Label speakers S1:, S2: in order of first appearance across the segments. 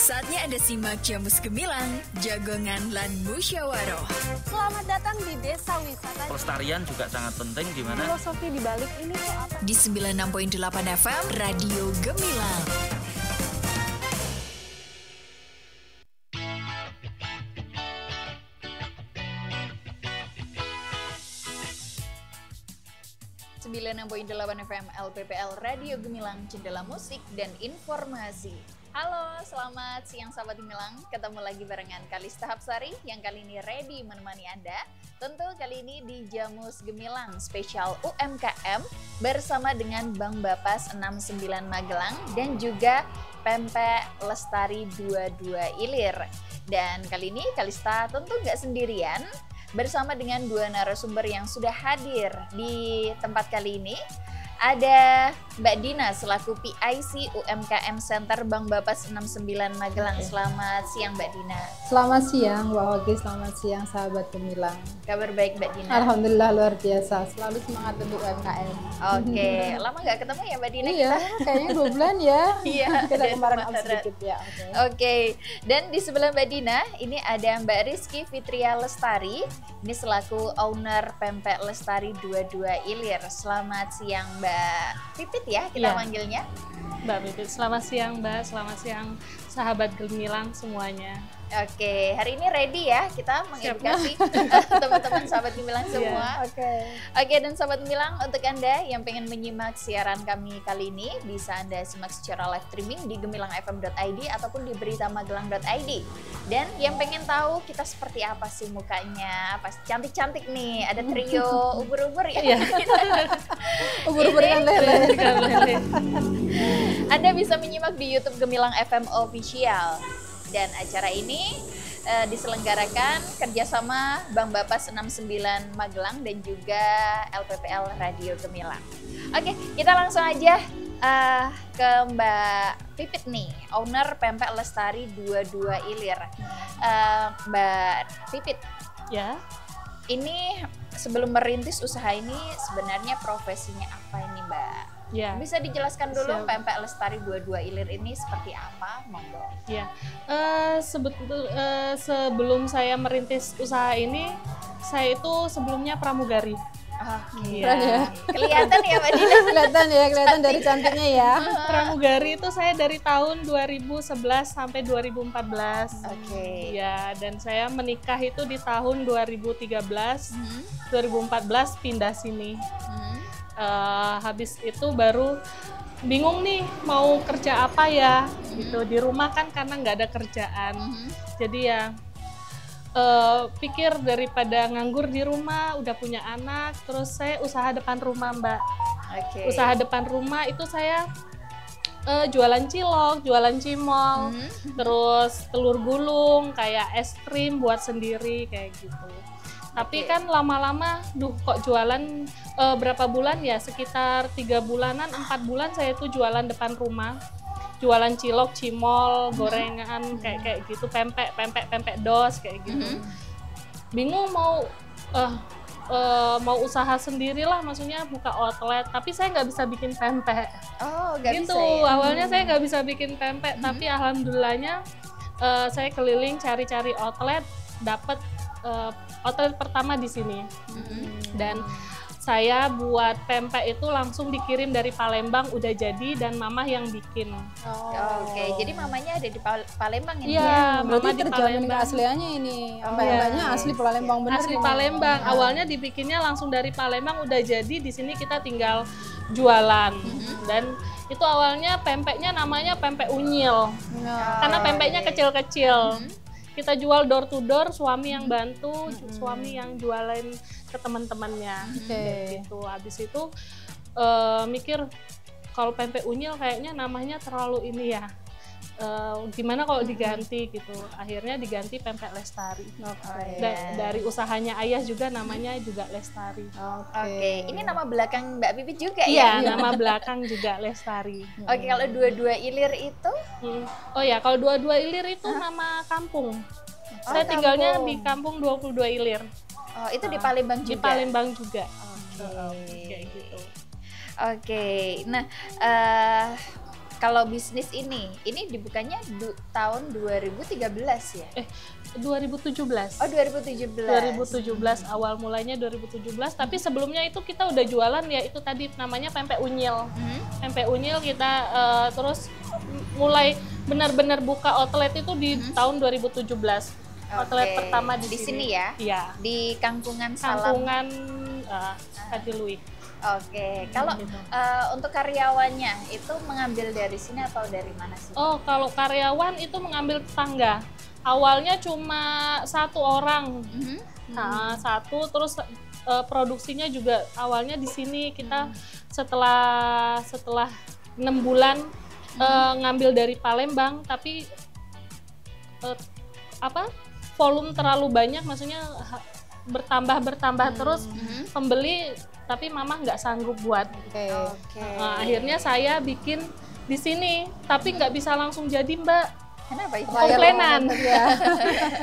S1: Saatnya Anda simak Jamus Gemilang, Jagongan lan Musyawaroh.
S2: Selamat datang di Desa Wisata.
S3: Pelestarian juga sangat penting di mana
S2: Filosofi di balik ini tuh apa?
S1: Di 96.8 FM, Radio Gemilang. FM LPPL Radio Gemilang, jendela musik dan informasi. Halo, selamat siang sahabat Gemilang. Ketemu lagi barengan Kalista Hapsari yang kali ini ready menemani Anda. Tentu kali ini di Jamus Gemilang spesial UMKM bersama dengan Bank Bapas 69 Magelang dan juga Pempek Lestari 22 Ilir. Dan kali ini Kalista tentu nggak sendirian, bersama dengan dua narasumber yang sudah hadir di tempat kali ini. Ada Mbak Dina selaku PIC UMKM Center Bank Bapas 69 Magelang. Selamat siang Mbak Dina.
S4: Selamat siang Mbak Wagi, selamat siang sahabat Gemilang.
S1: Kabar baik Mbak Dina?
S4: Alhamdulillah luar biasa, selalu semangat untuk UMKM.
S1: Oke, lama nggak ketemu ya Mbak Dina?
S4: Iya, kayaknya 2 bulan ya.
S1: Iya,
S4: kita kemarin up sedikit ya.
S1: Oke, dan di sebelah Mbak Dina ini ada Mbak Rizky Fitria Lestari. Ini selaku owner Pempek Lestari 22 Ilir. Selamat siang Mbak Pipit ya kita manggilnya.
S5: Mbak Pipit, selamat siang Mbak, selamat siang sahabat Gemilang semuanya.
S1: Oke, hari ini ready ya kita mengedukasi teman-teman sahabat Gemilang semua. Oke, dan sahabat Gemilang, untuk Anda yang pengen menyimak siaran kami kali ini, bisa Anda simak secara live streaming di gemilangfm.id ataupun di beritamagelang.id. Dan yang pengen tahu kita seperti apa sih mukanya, pas cantik-cantik nih, ada trio ubur-ubur ya.
S4: Ubur-ubur yang lele.
S1: Anda bisa menyimak di YouTube Gemilang FM Official. Dan acara ini diselenggarakan kerjasama Bank Bapas 69 Magelang dan juga LPPL Radio Gemilang. Oke, kita langsung aja ke Mbak Pipit nih, owner Pempek Lestari 22 Ilir. Mbak Pipit,
S5: Ya.
S1: ini sebelum merintis usaha ini sebenarnya profesinya apa ini Mbak?
S5: Ya.
S1: Bisa dijelaskan dulu Pempek Lestari 22 Ilir ini seperti apa? Monggo.
S5: Ya. Sebelum saya merintis usaha ini, saya itu sebelumnya pramugari.
S4: Keren ya.
S1: Kelihatan ya Mbak Dina.
S4: Kelihatan dari cantiknya ya.
S5: Pramugari itu saya dari tahun 2011 sampai 2014.
S1: Oke.
S5: Ya, dan saya menikah itu di tahun 2013. 2014 pindah sini. Habis itu baru bingung nih mau kerja apa ya gitu, di rumah kan karena nggak ada kerjaan. Jadi ya pikir daripada nganggur di rumah, udah punya anak, terus saya usaha depan rumah Mbak. Usaha depan rumah itu saya jualan cilok, jualan cimol, terus telur gulung, kayak es krim buat sendiri kayak gitu. Tapi kan lama-lama, kok jualan berapa bulan ya, sekitar 3 bulanan, 4 bulan saya tuh jualan depan rumah. Jualan cilok, cimol, gorengan, kayak gitu, pempek dos, kayak gitu. Bingung mau usaha sendirilah, maksudnya buka outlet, tapi saya nggak bisa bikin pempek.
S1: Oh, nggak
S5: gitu.
S1: bisa ya?
S5: Awalnya saya nggak bisa bikin pempek, tapi alhamdulillahnya saya keliling cari-cari outlet, dapat outlet pertama di sini. Dan saya buat pempek itu langsung dikirim dari Palembang, udah jadi, dan mama yang bikin.
S1: Oke, jadi mamanya ada di Palembang ini
S5: ya?
S4: Berarti
S5: Mama di
S4: terjamin
S5: Palembang.
S4: keasliannya ini. Mbak-mbaknya asli Palembang bener.
S5: Asli
S4: ini.
S5: Palembang. Awalnya dibikinnya langsung dari Palembang, udah jadi, di sini kita tinggal jualan. Dan itu awalnya pempeknya namanya pempek unyil. Karena pempeknya kecil-kecil. Kita jual door to door, suami yang bantu, suami yang jualan ke teman-temannya. Gitu. Habis itu mikir kalau pempek unyil kayaknya namanya terlalu ini ya. Gimana kalau diganti gitu. Akhirnya diganti Pempek Lestari. Dari usahanya ayah juga namanya juga Lestari.
S1: Oke, ini nama belakang Mbak Pipit juga
S5: Iya,
S1: ya?
S5: nama belakang juga Lestari.
S1: Oke, kalau 22 Ilir itu?
S5: Oh ya, kalau 22 Ilir itu nama kampung. Saya tinggalnya di kampung 22 Ilir.
S1: Oh, itu di Palembang juga?
S5: Di Palembang juga.
S1: Oke.
S5: Kayak gitu.
S1: Oke, nah kalau bisnis ini dibukanya tahun 2013 ya?
S5: 2017.
S1: Oh 2017.
S5: 2017 awal mulainya 2017, tapi sebelumnya itu kita udah jualan ya itu tadi namanya pempek unyil. Pempek unyil kita terus mulai benar-benar buka outlet itu di tahun 2017. Outlet pertama di
S1: sini ya?
S5: Iya.
S1: Di Kangkungan Salam.
S5: Kangkungan Kadiluih.
S1: Oke, kalau untuk karyawannya itu mengambil dari sini atau dari mana sih?
S5: Oh, kalau karyawan itu mengambil tetangga. Awalnya cuma 1 orang, nah 1 terus produksinya juga awalnya di sini kita setelah 6 bulan ngambil dari Palembang, tapi volume terlalu banyak, maksudnya bertambah terus pembeli, tapi mama nggak sanggup buat. Akhirnya saya bikin di sini, tapi nggak bisa langsung jadi Mbak.
S1: Kenapa itu?
S5: Komplainan.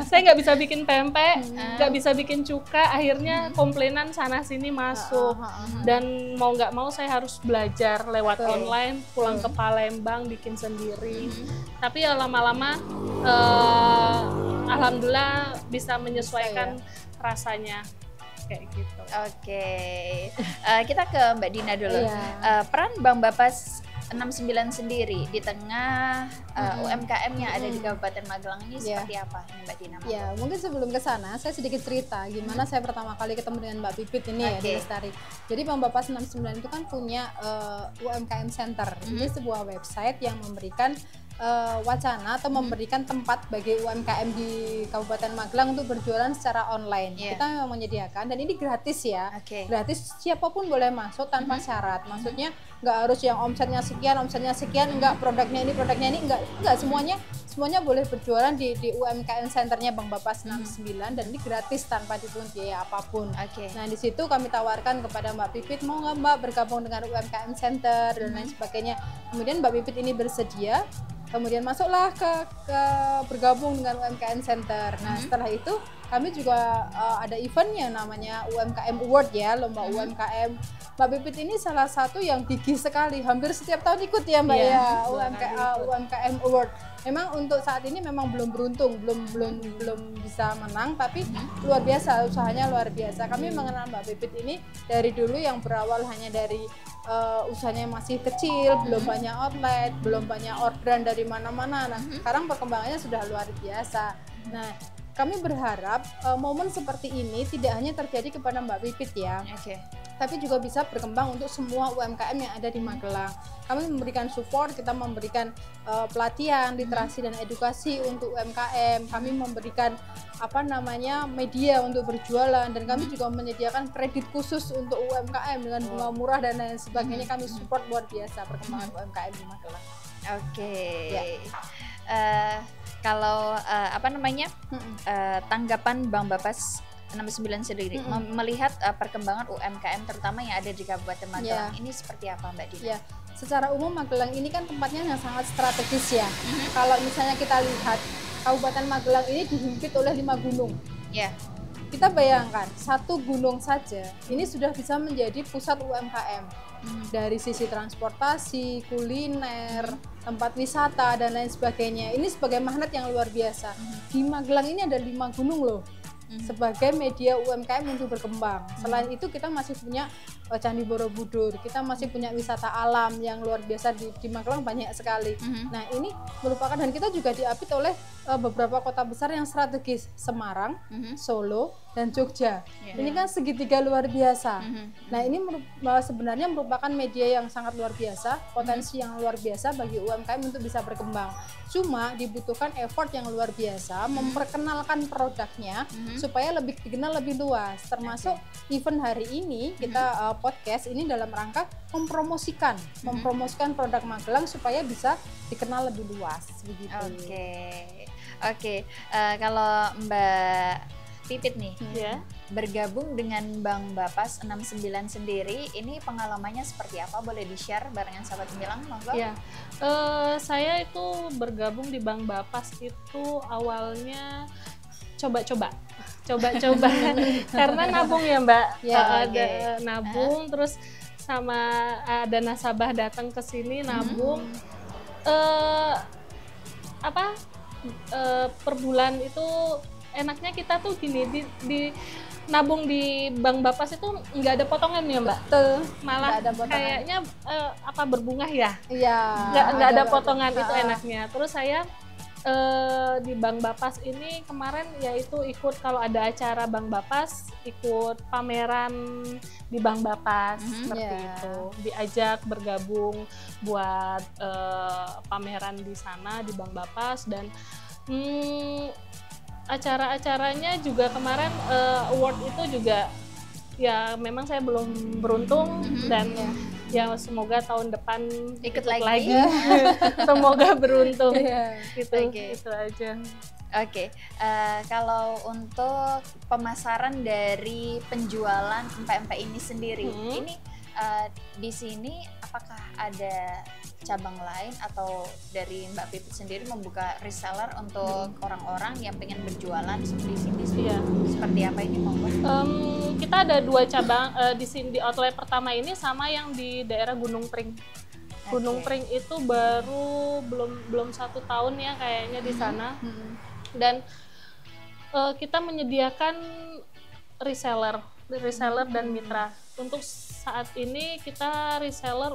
S5: Saya nggak bisa bikin pempek, nggak bisa bikin cuka, akhirnya komplainan sana sini masuk. Dan mau nggak mau saya harus belajar lewat online, pulang ke Palembang bikin sendiri. Tapi ya lama-lama alhamdulillah bisa menyesuaikan rasanya kayak gitu.
S1: Oke. Kita ke Mbak Dina dulu. Peran Bang Bapas 69 sendiri di tengah UMKM yang ada di Kabupaten Magelang ini seperti apa Mbak Dina?
S4: Ya, mungkin sebelum ke sana saya sedikit cerita gimana saya pertama kali ketemu dengan Mbak Pipit ini ya di Lestari. Jadi Bang Bapas 69 itu kan punya UMKM Center. Ini sebuah website yang memberikan wacana atau memberikan tempat bagi UMKM di Kabupaten Magelang untuk berjualan secara online. Kita memang menyediakan dan ini gratis ya. Gratis, siapapun boleh masuk tanpa syarat. Maksudnya nggak harus yang omsetnya sekian, enggak produknya ini enggak semuanya boleh berjualan di UMKM Centernya Bang Bapas 69 dan ini gratis tanpa dipungut biaya apapun. Nah di situ kami tawarkan kepada Mbak Pipit, mau nggak Mbak bergabung dengan UMKM Center dan lain sebagainya. Kemudian Mbak Pipit ini bersedia. Kemudian masuklah ke bergabung dengan UMKM Center. Nah setelah itu kami juga ada event yang namanya UMKM Award ya, lomba UMKM. Mbak Pipit ini salah satu yang gigih sekali, hampir setiap tahun ikut ya Mbak UMKM Award. Memang untuk saat ini memang belum beruntung, belum bisa menang, tapi luar biasa, usahanya luar biasa. Kami mengenal Mbak Pipit ini dari dulu yang berawal hanya dari usahanya masih kecil, belum banyak outlet, belum banyak orderan dari mana-mana. Nah, sekarang perkembangannya sudah luar biasa. Nah, kami berharap momen seperti ini tidak hanya terjadi kepada Mbak Pipit ya, tapi juga bisa berkembang untuk semua UMKM yang ada di Magelang. Kami memberikan support, kita memberikan pelatihan, literasi dan edukasi untuk UMKM. Kami memberikan media untuk berjualan dan kami juga menyediakan kredit khusus untuk UMKM dengan bunga murah dan lain sebagainya. Kami support luar biasa perkembangan UMKM di Magelang.
S1: Kalau tanggapan Bang Bapas 69 sendiri melihat perkembangan UMKM terutama yang ada di Kabupaten Magelang ini seperti apa Mbak Dina?
S4: Secara umum Magelang ini kan tempatnya yang sangat strategis ya. Kalau misalnya kita lihat Kabupaten Magelang ini dihimpit oleh 5 gunung. Kita bayangkan 1 gunung saja ini sudah bisa menjadi pusat UMKM. Dari sisi transportasi, kuliner, tempat wisata dan lain sebagainya. Ini sebagai magnet yang luar biasa. Di Magelang ini ada 5 gunung loh. Sebagai media UMKM untuk berkembang. Selain itu kita masih punya Candi Borobudur, kita masih punya wisata alam yang luar biasa di Magelang banyak sekali. Nah ini merupakan, dan kita juga diapit oleh beberapa kota besar yang strategis, Semarang, Solo, dan Jogja. Ini kan segitiga luar biasa. Nah ini sebenarnya merupakan media yang sangat luar biasa, potensi yang luar biasa bagi UMKM untuk bisa berkembang. Cuma dibutuhkan effort yang luar biasa memperkenalkan produknya supaya lebih dikenal lebih luas. Termasuk event hari ini kita podcast ini dalam rangka mempromosikan produk Magelang supaya bisa dikenal lebih luas begitu.
S1: Kalau Mbak Pipit nih bergabung dengan Bang Bapas 69 sendiri, ini pengalamannya seperti apa? Boleh di-share barengan sahabat Gemilang, monggo?
S5: Saya itu bergabung di Bang Bapas itu awalnya coba-coba karena nabung ya Mbak, ada nabung terus sama ada nasabah datang ke sini nabung. eh, apa per bulan itu enaknya kita tuh gini di nabung di Bank Bapas itu nggak ada potongan ya Mbak?
S4: Betul.
S5: Malah
S4: Nggak ada potongan.
S5: kayaknya apa berbunga ya?
S4: Iya.
S5: Nggak ada potongan itu
S4: Ah,
S5: enaknya. Terus saya di Bank Bapas ini kemarin yaitu ikut kalau ada acara Bank Bapas, ikut pameran di Bank Bapas seperti
S4: Iya.
S5: itu. Diajak bergabung buat pameran di sana di Bank Bapas dan acara-acaranya juga kemarin award itu juga ya memang saya belum beruntung dan ya semoga tahun depan
S1: Ikut
S5: ikut
S1: lagi.
S5: semoga beruntung
S4: Iya.
S5: gitu
S1: Oke.
S5: itu aja.
S1: Oke, kalau untuk pemasaran dari penjualan empek-empek ini sendiri, ini di sini apakah ada cabang lain atau dari Mbak Pipit sendiri membuka reseller untuk orang-orang yang pengen berjualan di sini?
S5: Iya.
S1: Seperti apa ini Mbak?
S5: Kita ada 2 cabang di sini di outlet pertama ini sama yang di daerah Gunung Pring. Gunung Pring itu baru belum 1 tahun ya kayaknya di sana. Dan kita menyediakan reseller dan mitra. Untuk saat ini kita reseller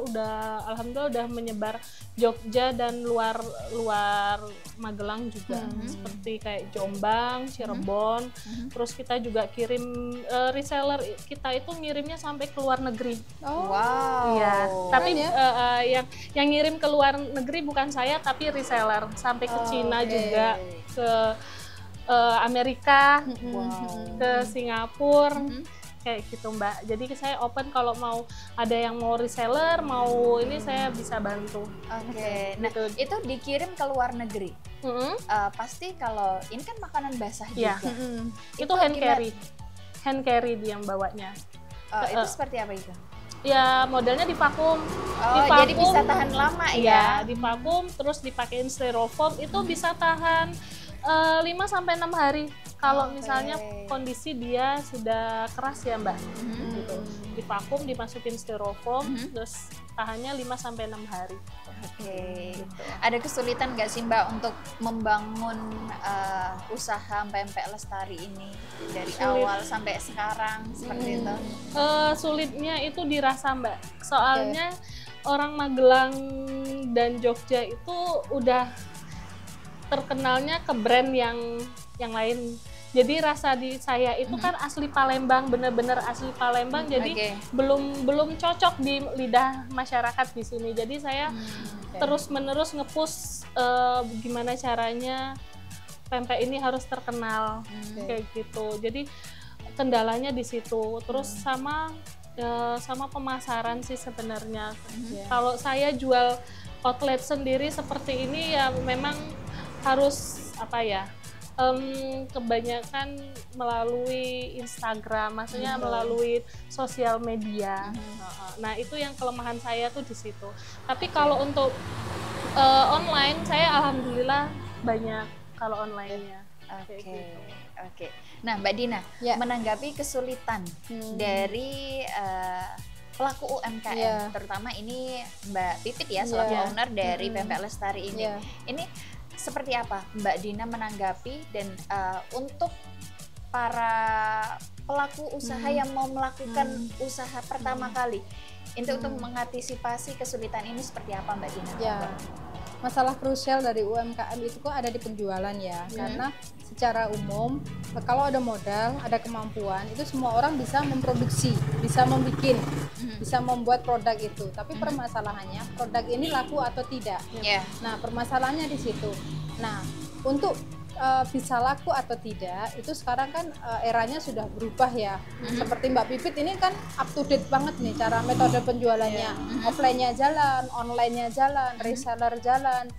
S5: alhamdulillah udah menyebar Jogja dan luar Magelang juga, seperti kayak Jombang, Cirebon. Terus kita juga kirim reseller kita itu ngirimnya sampai ke luar negeri.
S4: Oh.
S1: Wow.
S5: Iya, tapi
S4: ya?
S5: yang ngirim ke luar negeri bukan saya tapi reseller sampai ke Cina juga, ke Amerika, ke Singapura, kayak gitu Mbak. Jadi saya open kalau mau ada yang mau reseller, mau ini saya bisa bantu.
S1: Oke, nah
S5: Gitu.
S1: itu dikirim ke luar negeri. Pasti kalau ini kan makanan basah
S5: Iya.
S1: juga.
S5: Itu hand carry dia yang bawanya.
S1: Itu seperti apa itu?
S5: Ya modelnya divakum.
S1: Jadi bisa tahan lama ya?
S5: Iya, divakum terus dipakein styrofoam itu bisa tahan 5-6 hari. Kalau misalnya kondisi dia sudah keras ya Mbak, gitu. Divakum, dimasukin styrofoam, terus tahannya 5-6 hari.
S1: Oke.
S5: Gitu.
S1: Ada kesulitan nggak sih Mbak untuk membangun usaha empek-empek lestari ini dari
S5: Sulit.
S1: awal sampai sekarang seperti itu?
S5: Sulitnya itu dirasa Mbak, soalnya orang Magelang dan Jogja itu udah terkenalnya ke brand yang lain. Jadi rasa di saya itu kan asli Palembang, bener-bener asli Palembang. Jadi belum cocok di lidah masyarakat di sini. Jadi saya terus-menerus nge-push gimana caranya pempek ini harus terkenal kayak gitu. Jadi kendalanya di situ. Terus sama pemasaran sih sebenarnya. Kalau saya jual outlet sendiri seperti ini ya memang harus apa ya? Kebanyakan melalui Instagram, maksudnya melalui sosial media. Nah itu yang kelemahan saya tuh di situ. Tapi kalau untuk online, saya alhamdulillah banyak kalau online-nya.
S1: Oke. Nah Mbak Dina, menanggapi kesulitan dari pelaku UMKM, terutama ini Mbak Pipit ya, selaku owner dari Pempek Lestari ini. Ini seperti apa Mbak Dina menanggapi dan untuk para pelaku usaha yang mau melakukan usaha pertama kali, untuk mengantisipasi kesulitan ini seperti apa Mbak Dina?
S4: Ya, masalah krusial dari UMKM itu kok ada di penjualan ya, karena secara umum kalau ada modal, ada kemampuan, itu semua orang bisa memproduksi, bisa membuat, bisa membuat produk itu. Tapi permasalahannya produk ini laku atau tidak. Nah, permasalahannya di situ. Nah, untuk bisa laku atau tidak itu sekarang kan eranya sudah berubah ya. Seperti Mbak Pipit ini kan up to date banget nih cara metode penjualannya. Offline-nya jalan, online-nya jalan, reseller jalan,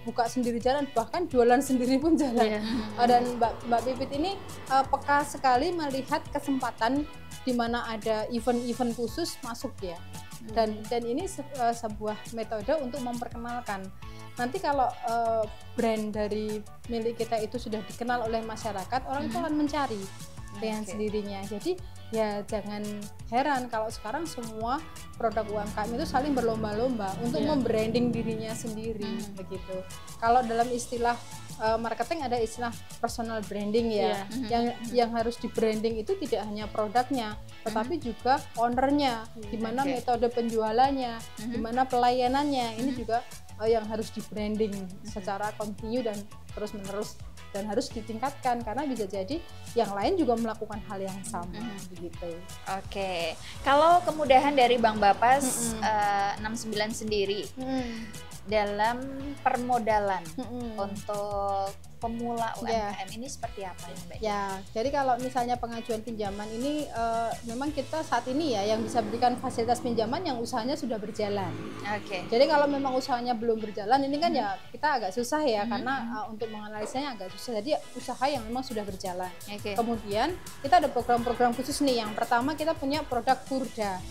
S4: buka sendiri jalan, bahkan jualan sendiri pun jalan. Dan Mbak Pipit ini peka sekali melihat kesempatan di mana ada event-event khusus masuk ya. Dan ini sebuah metode untuk memperkenalkan. Nanti kalau brand dari milik kita itu sudah dikenal oleh masyarakat, orang itu akan mencari dengan sendirinya. Jadi ya jangan heran kalau sekarang semua produk UMKM itu saling berlomba-lomba untuk membranding dirinya sendiri begitu. Kalau dalam istilah marketing ada istilah personal branding ya, yang harus di branding itu tidak hanya produknya, tetapi juga ownernya, gimana metode penjualannya, gimana pelayanannya, ini juga yang harus di branding secara kontinu dan terus menerus, dan harus ditingkatkan karena bisa jadi yang lain juga melakukan hal yang sama begitu.
S1: Oke, kalau kemudahan dari Bang Bapas 69 sendiri dalam permodalan untuk pemula UMKM ini seperti apa nih Mbak?
S4: Ya, jadi kalau misalnya pengajuan pinjaman ini memang kita saat ini ya yang bisa berikan fasilitas pinjaman yang usahanya sudah berjalan.
S1: Oke.
S4: Jadi kalau memang usahanya belum berjalan ini kan ya kita agak susah ya karena untuk menganalisanya agak susah. Jadi usaha yang memang sudah berjalan. Kemudian kita ada program-program khusus nih. Yang pertama kita punya produk Kurda.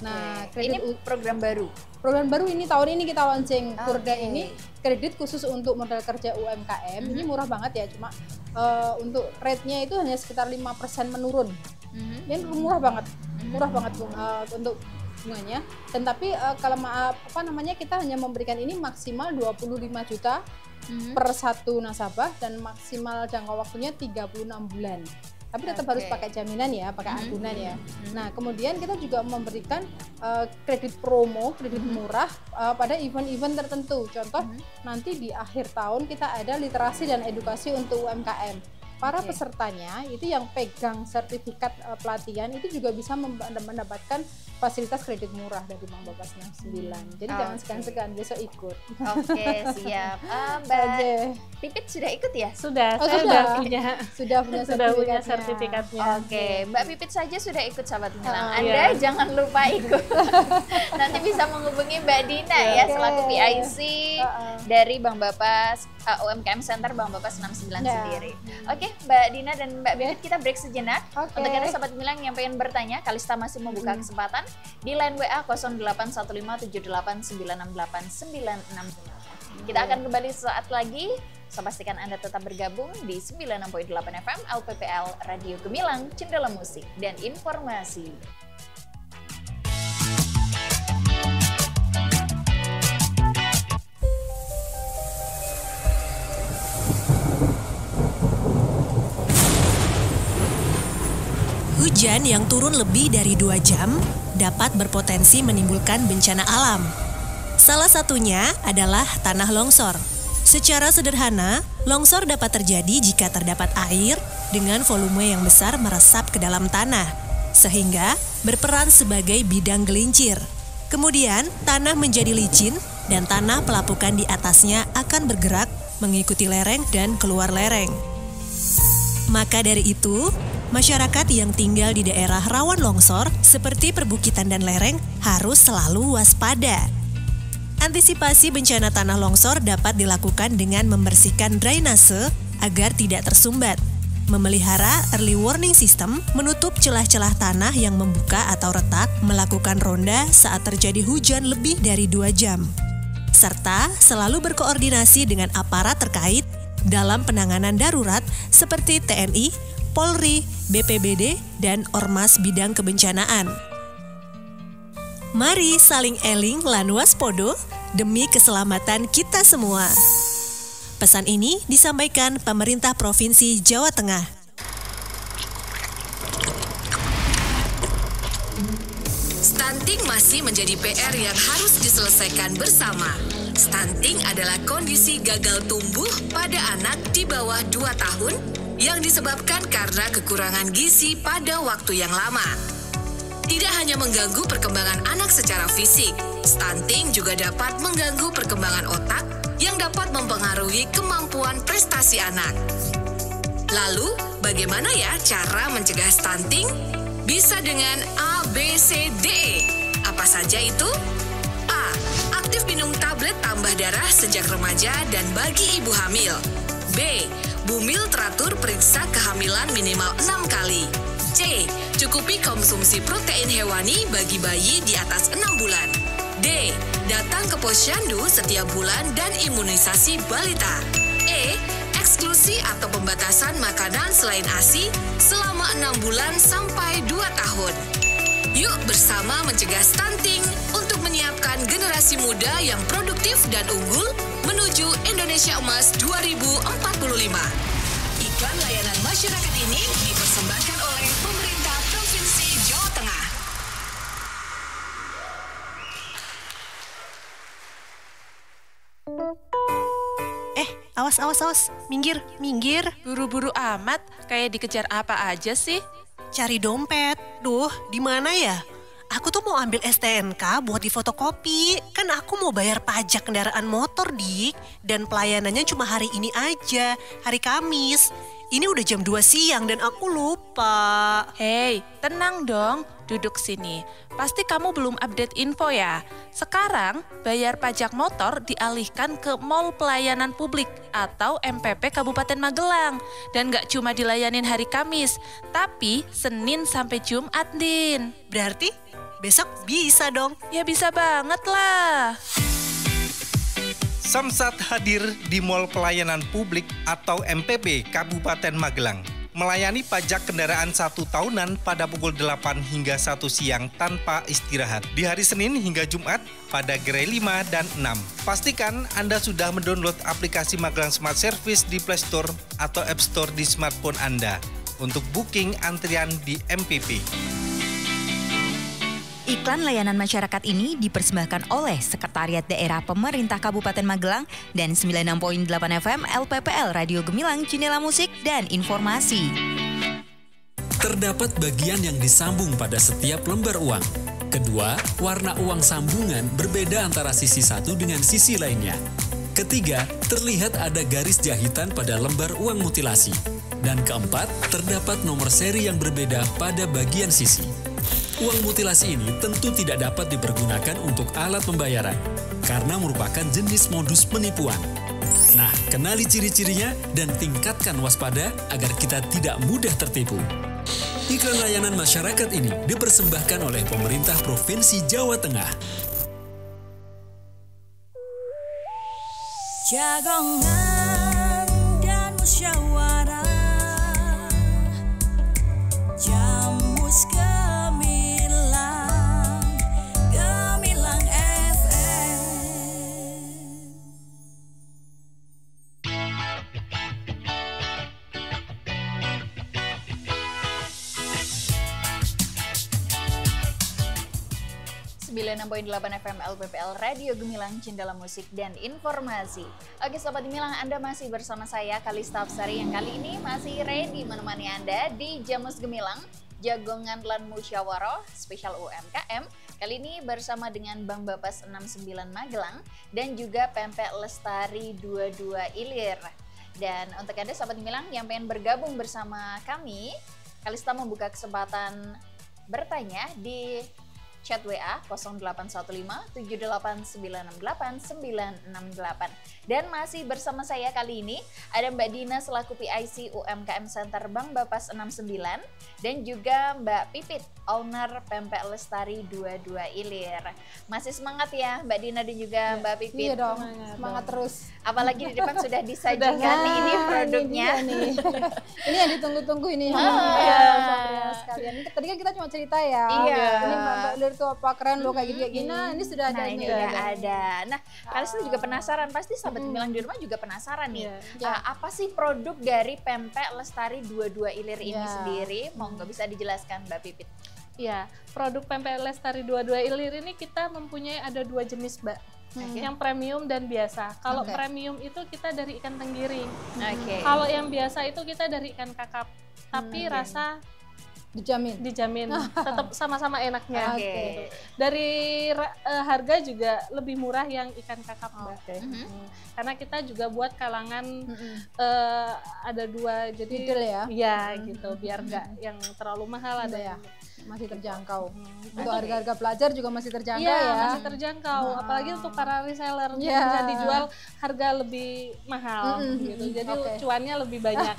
S4: Nah, kredit
S1: ini program baru.
S4: Program baru ini tahun ini kita launching. Kurda ini kredit khusus untuk modal kerja UMKM. Ini murah banget ya, cuma untuk rate-nya itu hanya sekitar 5% menurun. Ini murah banget. Murah banget untuk bunganya. Dan tapi kalau kita hanya memberikan ini maksimal 25 juta per satu nasabah dan maksimal jangka waktunya 36 bulan. Tapi tetap harus pakai jaminan ya, pakai agunan ya. Nah, kemudian kita juga memberikan kredit promo, kredit murah pada event-event tertentu. Contoh, nanti di akhir tahun kita ada literasi dan edukasi untuk UMKM. Para pesertanya itu yang pegang sertifikat pelatihan itu juga bisa mendapatkan fasilitas kredit murah dari Bang Bapas 69. Jadi jangan segan-segan besok ikut.
S1: Oke, siap. Mbak Pipit sudah ikut ya?
S5: Sudah,
S4: sudah
S5: saya sudah punya sertifikatnya.
S1: Oke, Mbak Pipit saja sudah ikut sahabat Gemilang. Anda jangan lupa ikut. Nanti bisa menghubungi Mbak Dina ya selaku PIC dari Bang Bapas UMKM Center Bang Bapas 69 sendiri. Oke, Mbak Dina dan Mbak Pipit kita break sejenak. Untuk Anda sahabat Gemilang yang pengen bertanya, Kalista masih membuka kesempatan di line WA 081578968965. Kita akan kembali sesaat lagi. So, pastikan Anda tetap bergabung di 96.8 FM LPPL Radio Gemilang, Cendela Musik dan Informasi.
S6: Hujan yang turun lebih dari 2 jam dapat berpotensi menimbulkan bencana alam. Salah satunya adalah tanah longsor. Secara sederhana, longsor dapat terjadi jika terdapat air dengan volume yang besar meresap ke dalam tanah, sehingga berperan sebagai bidang gelincir. Kemudian, tanah menjadi licin dan tanah pelapukan di atasnya akan bergerak mengikuti lereng dan keluar lereng. Maka dari itu, masyarakat yang tinggal di daerah rawan longsor seperti perbukitan dan lereng harus selalu waspada. Antisipasi bencana tanah longsor dapat dilakukan dengan membersihkan drainase agar tidak tersumbat, memelihara early warning system, menutup celah-celah tanah yang membuka atau retak, melakukan ronda saat terjadi hujan lebih dari 2 jam, serta selalu berkoordinasi dengan aparat terkait dalam penanganan darurat seperti TNI, Polri, BPBD, dan Ormas bidang kebencanaan. Mari saling eling lan waspodo demi keselamatan kita semua. Pesan ini disampaikan Pemerintah Provinsi Jawa Tengah.
S7: Stunting masih menjadi PR yang harus diselesaikan bersama. Stunting adalah kondisi gagal tumbuh pada anak di bawah 2 tahun yang disebabkan karena kekurangan gizi pada waktu yang lama. Tidak hanya mengganggu perkembangan anak secara fisik, stunting juga dapat mengganggu perkembangan otak yang dapat mempengaruhi kemampuan prestasi anak. Lalu, bagaimana ya cara mencegah stunting? Bisa dengan A, B, C, D, E. Apa saja itu? A. Aktif minum tablet tambah darah sejak remaja dan bagi ibu hamil. B. Bumil teratur periksa kehamilan minimal 6 kali. C. Cukupi konsumsi protein hewani bagi bayi di atas 6 bulan. D. Datang ke posyandu setiap bulan dan imunisasi balita. E. eksklusi atau pembatasan makanan selain ASI selama 6 bulan sampai 2 tahun. Yuk bersama mencegah stunting untuk menyiapkan generasi muda yang produktif dan unggul menuju Indonesia Emas 2045. Iklan layanan masyarakat ini dipersembahkan oleh pemerintah Provinsi Jawa Tengah.
S6: Awas, minggir.
S8: Buru-buru amat, kayak dikejar apa aja sih?
S6: Cari dompet. Duh, di mana ya? Aku tuh mau ambil STNK buat difotokopi. Kan aku mau bayar pajak kendaraan motor, Dik. Dan pelayanannya cuma hari ini aja, hari Kamis. Ini udah jam 2 siang dan aku lupa.
S8: Hei, tenang dong, duduk sini. Pasti kamu belum update info ya. Sekarang, bayar pajak motor dialihkan ke Mall Pelayanan Publik atau MPP Kabupaten Magelang. Dan gak cuma dilayanin hari Kamis, tapi Senin sampai Jumat, Din.
S6: Berarti besok bisa dong?
S8: Ya bisa banget lah.
S9: Samsat hadir di Mall Pelayanan Publik atau MPP Kabupaten Magelang. Melayani pajak kendaraan 1 tahunan pada pukul 8 hingga 1 siang tanpa istirahat. Di hari Senin hingga Jumat pada gerai 5 dan 6. Pastikan Anda sudah mendownload aplikasi Magelang Smart Service di Play Store atau App Store di smartphone Anda untuk booking antrian di MPP.
S10: Iklan layanan masyarakat ini dipersembahkan oleh Sekretariat Daerah Pemerintah Kabupaten Magelang dan 96.8 FM LPPL Radio Gemilang Jendela Musik dan Informasi.
S11: Terdapat bagian yang disambung pada setiap lembar uang. Kedua, warna uang sambungan berbeda antara sisi satu dengan sisi lainnya. Ketiga, terlihat ada garis jahitan pada lembar uang mutilasi. Dan keempat, terdapat nomor seri yang berbeda pada bagian sisi. Uang mutilasi ini tentu tidak dapat dipergunakan untuk alat pembayaran karena merupakan jenis modus penipuan. Nah, kenali ciri-cirinya dan tingkatkan waspada agar kita tidak mudah tertipu. Iklan layanan masyarakat ini dipersembahkan oleh pemerintah Provinsi Jawa Tengah.
S12: Jagongan dan musyawarah, Jamus Gemilang FM.
S1: 96.8 FM LPPL Radio Gemilang Jendela Musik dan Informasi. Oke Sobat Gemilang, Anda masih bersama saya Kalista Hapsari yang kali ini masih ready menemani Anda di Jamus Gemilang Jagongan Lan Musyawarah Spesial UMKM. Kali ini bersama dengan Bang Bapas 69 Magelang dan juga Pempek Lestari 22 Ilir. Dan untuk Anda Sobat Gemilang yang pengen bergabung bersama kami, Kalista membuka kesempatan bertanya di chat WA 0815-78968968. Dan masih bersama saya kali ini ada Mbak Dina selaku PIC UMKM Center Bang Bapas 69 dan juga Mbak Pipit owner Pempek Lestari 22 Ilir. Masih semangat ya Mbak Dina dan juga Mbak Pipit?
S4: Iya dong, semangat terus.
S1: Apalagi di depan sudah disajikan ini produknya.
S4: Ini yang ditunggu-tunggu ini. Sekalian. Tadi kan kita cuma cerita ya.
S1: Iya.
S4: Ini Mbak Lir tuh apa keren lo kayak gini. Nah ini sudah ada.
S1: Ini udah ada. Nah kalian juga penasaran, pasti Sobat Gemilang di rumah juga penasaran nih. Apa sih produk dari Pempek Lestari 22 Ilir ini sendiri? Mau nggak bisa dijelaskan Mbak Pipit?
S5: Ya, produk Pempek Lestari 22 Ilir ini kita mempunyai ada 2 jenis, Mbak. Yang premium dan biasa. Kalau premium itu kita dari ikan tenggiri. Kalau yang biasa itu kita dari ikan kakap. Tapi rasa dijamin tetap sama-sama enaknya. Gitu. Dari harga juga lebih murah yang ikan kakap, Mbak. Karena kita juga buat kalangan ada 2 jadi ya gitu biar nggak yang terlalu mahal, ada yang
S4: masih terjangkau. Untuk harga-harga pelajar juga masih terjangkau ya.
S5: Masih terjangkau. Apalagi untuk para reseller bisa dijual harga lebih mahal gitu. Jadi cuannya lebih banyak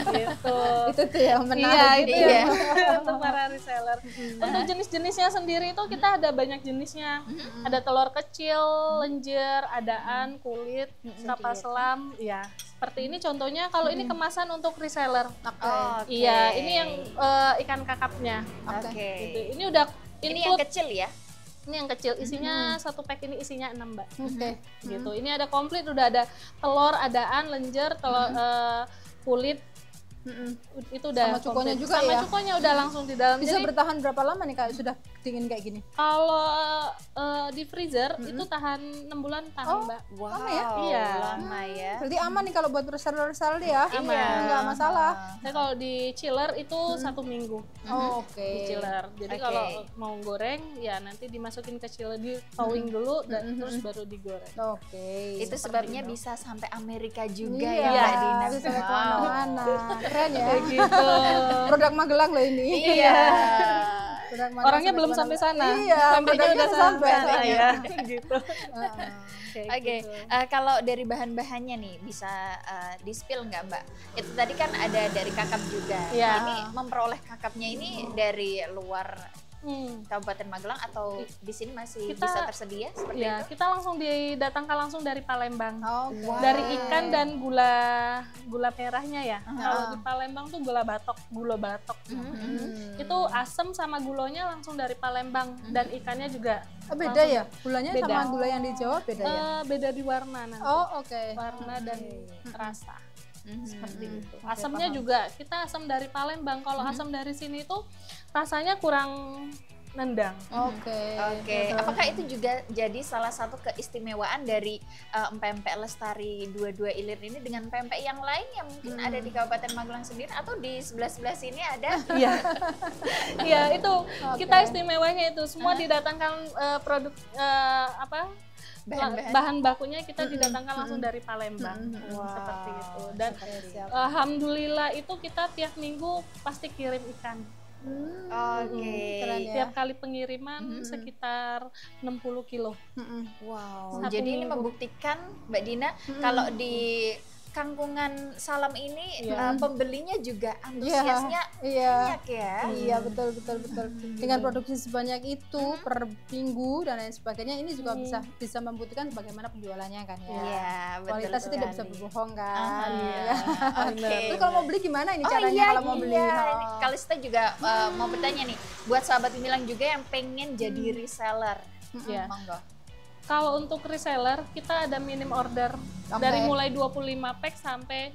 S5: gitu.
S4: Itu tuh yang menarik.
S5: Itu ya. untuk para reseller. Untuk jenis-jenisnya sendiri itu kita ada banyak jenisnya. Ada telur kecil, lenjer, adaan, kulit, kapal selam, ya. Seperti ini contohnya. Kalau ini kemasan untuk reseller. Iya, ini yang ikan kakapnya. Gitu. Ini udah
S1: ini yang kecil ya?
S5: Ini yang kecil, isinya satu pack ini isinya 6 Mbak. Gitu. Ini ada komplit, udah ada telur, adaan, lenjer, telur kulit. Itu udah
S4: sama cukonya juga
S5: sama
S4: ya?
S5: cukonya udah langsung di dalam.
S4: Bisa
S5: Jadi
S4: bertahan berapa lama nih kalau sudah dingin kayak gini?
S5: kalau di freezer itu tahan 6 bulan tahan Mbak.
S4: Lama ya?
S5: Iya.
S1: Lama ya.
S4: Berarti aman nih kalau buat reseller ya?
S5: Aman.
S4: Nggak masalah.
S5: Nah kalau di chiller itu 1 minggu. Di chiller. Jadi kalau mau goreng ya nanti dimasukin ke chiller, di thawing dulu dan terus baru digoreng.
S1: Itu sebabnya bisa sampai Amerika juga
S4: Iya,
S1: ya Mbak Dina.
S4: bisa ke mana-mana. Keren ya.
S5: Gitu.
S4: Produk Magelang loh ini.
S1: Iya.
S4: Produk Magelang
S5: Orangnya belum sampai sana.
S4: Iya,
S5: Sampainya
S4: produknya
S5: udah
S4: udah
S5: sampai
S4: sampai.
S5: saya. Gitu.
S1: Oke, kalau dari bahan-bahannya nih bisa di-spill nggak Mbak? Itu tadi kan ada dari kakap juga.
S5: Iya.
S1: Ini memperoleh kakapnya ini dari luar Kabupaten Magelang atau di sini masih bisa tersedia seperti
S5: ya,
S1: itu?
S5: kita langsung didatangkan langsung dari Palembang.
S1: Dari
S5: ikan dan gula merahnya ya. Kalau di Palembang tuh gula batok. Itu asam sama gulanya langsung dari Palembang dan ikannya juga.
S4: Beda ya? Gulanya sama gula yang di Jawa beda ya?
S5: Beda di warna nanti. Warna dan rasa. Seperti itu. Asamnya juga kita asam dari Palembang. Kalau asam dari sini itu rasanya kurang nendang.
S1: Oke. Apakah itu juga jadi salah satu keistimewaan dari empek-empek Lestari 22 Ilir ini dengan pempek yang lain yang mungkin ada di Kabupaten Magelang sendiri atau di sebelah-sebelah sini ada?
S5: Iya. Iya, itu kita istimewanya itu semua didatangkan produk bahan bakunya kita didatangkan langsung dari Palembang. Seperti itu. Dan alhamdulillah itu kita tiap minggu pasti kirim ikan. Tiap kali pengiriman sekitar 60 kilo.
S1: Wow. Jadi ini membuktikan Mbak Dina kalau di Kangkungan Salam ini pembelinya juga antusiasnya banyak ya.
S4: Iya, betul. Dengan produksi sebanyak itu per minggu dan lain sebagainya, ini juga bisa membuktikan bagaimana penjualannya kan ya.
S1: Iya, betul.
S4: Kualitasnya tidak bisa berbohong kan.
S1: Oke.
S4: Terus kalau mau beli gimana ini caranya kalau mau beli?
S1: Kalista juga mau bertanya nih, buat sahabat Gemilang juga yang pengen jadi reseller. Monggo.
S5: Kalau untuk reseller kita ada minim order dari mulai 25 pack sampai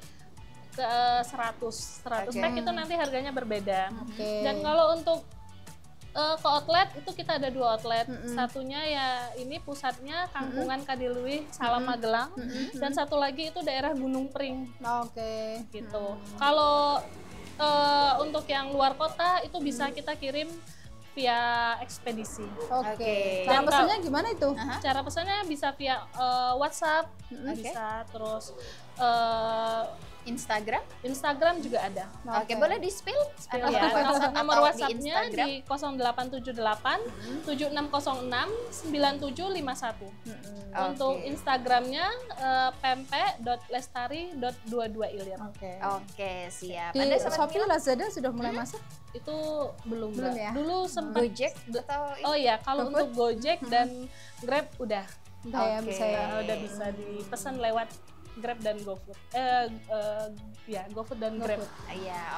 S5: ke 100 pack itu nanti harganya berbeda. Dan kalau untuk ke outlet itu kita ada 2 outlet. Satunya ya ini pusatnya Kangkungan Kadiluih Salam Magelang dan satu lagi itu daerah Gunung Pring. Gitu. Kalau untuk yang luar kota itu bisa kita kirim via ekspedisi.
S4: Cara pesannya gimana itu?
S5: Cara pesannya bisa via WhatsApp, bisa terus Instagram juga ada.
S1: Boleh di-spill?
S5: Nomor WhatsApp-nya di 0878 7606 9751. Untuk Instagramnya pempek.lestari.22ilir.
S1: Oke, siap.
S4: Di Shopee, Lazada sudah mulai masuk?
S5: Itu belum
S4: ya?
S5: Dulu sempat
S1: Gojek atau
S5: kalau untuk Gojek dan Grab udah.
S4: Udah
S5: bisa dipesan lewat Grab dan GoFood. GoFood dan Grab.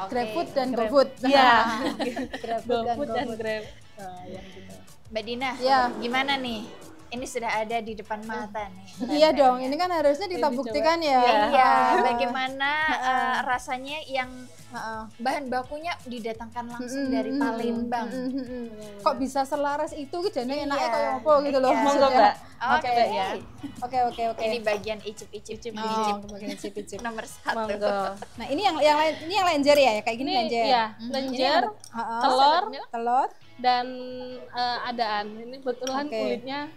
S4: GrabFood dan GoFood.
S5: Iya. GoFood dan Grab.
S1: Mbak Dina, gimana nih? Ini sudah ada di depan mata nih.
S4: Iya dong, ini kan harusnya kita buktikan ya.
S1: Iya, bagaimana rasanya yang bahan bakunya didatangkan langsung dari Palembang.
S4: Kok bisa selaras itu jadi enaknya kayak apa gitu loh.
S5: Monggo Mbak.
S4: Oke.
S1: Ini bagian icip-icip.
S4: Bagian icip-icip.
S1: Nomor 1.
S5: Monggo.
S4: Nah, ini yang lenjer ya, kayak gini lenjer.
S5: Iya, lenjer,
S4: telur
S5: dan adaan. Ini kebetulan kulitnya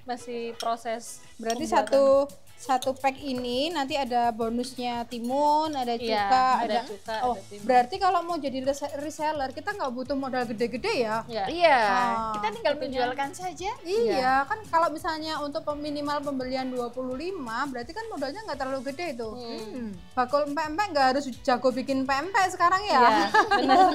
S5: masih proses.
S4: Berarti
S5: pembuatan.
S4: satu pack ini nanti ada bonusnya timun, ada
S5: Iya,
S4: cuka,
S5: ada cuka,
S4: oh,
S5: ada timun.
S4: berarti kalau mau jadi reseller kita nggak butuh modal gede-gede ya?
S1: Iya,
S4: Ah,
S1: kita tinggal menjualkan saja.
S4: Iya, kan kalau misalnya untuk minimal pembelian 25, berarti kan modalnya nggak terlalu gede itu. Bakul empek-empek nggak harus jago bikin pempek sekarang ya.
S5: Iya, benar.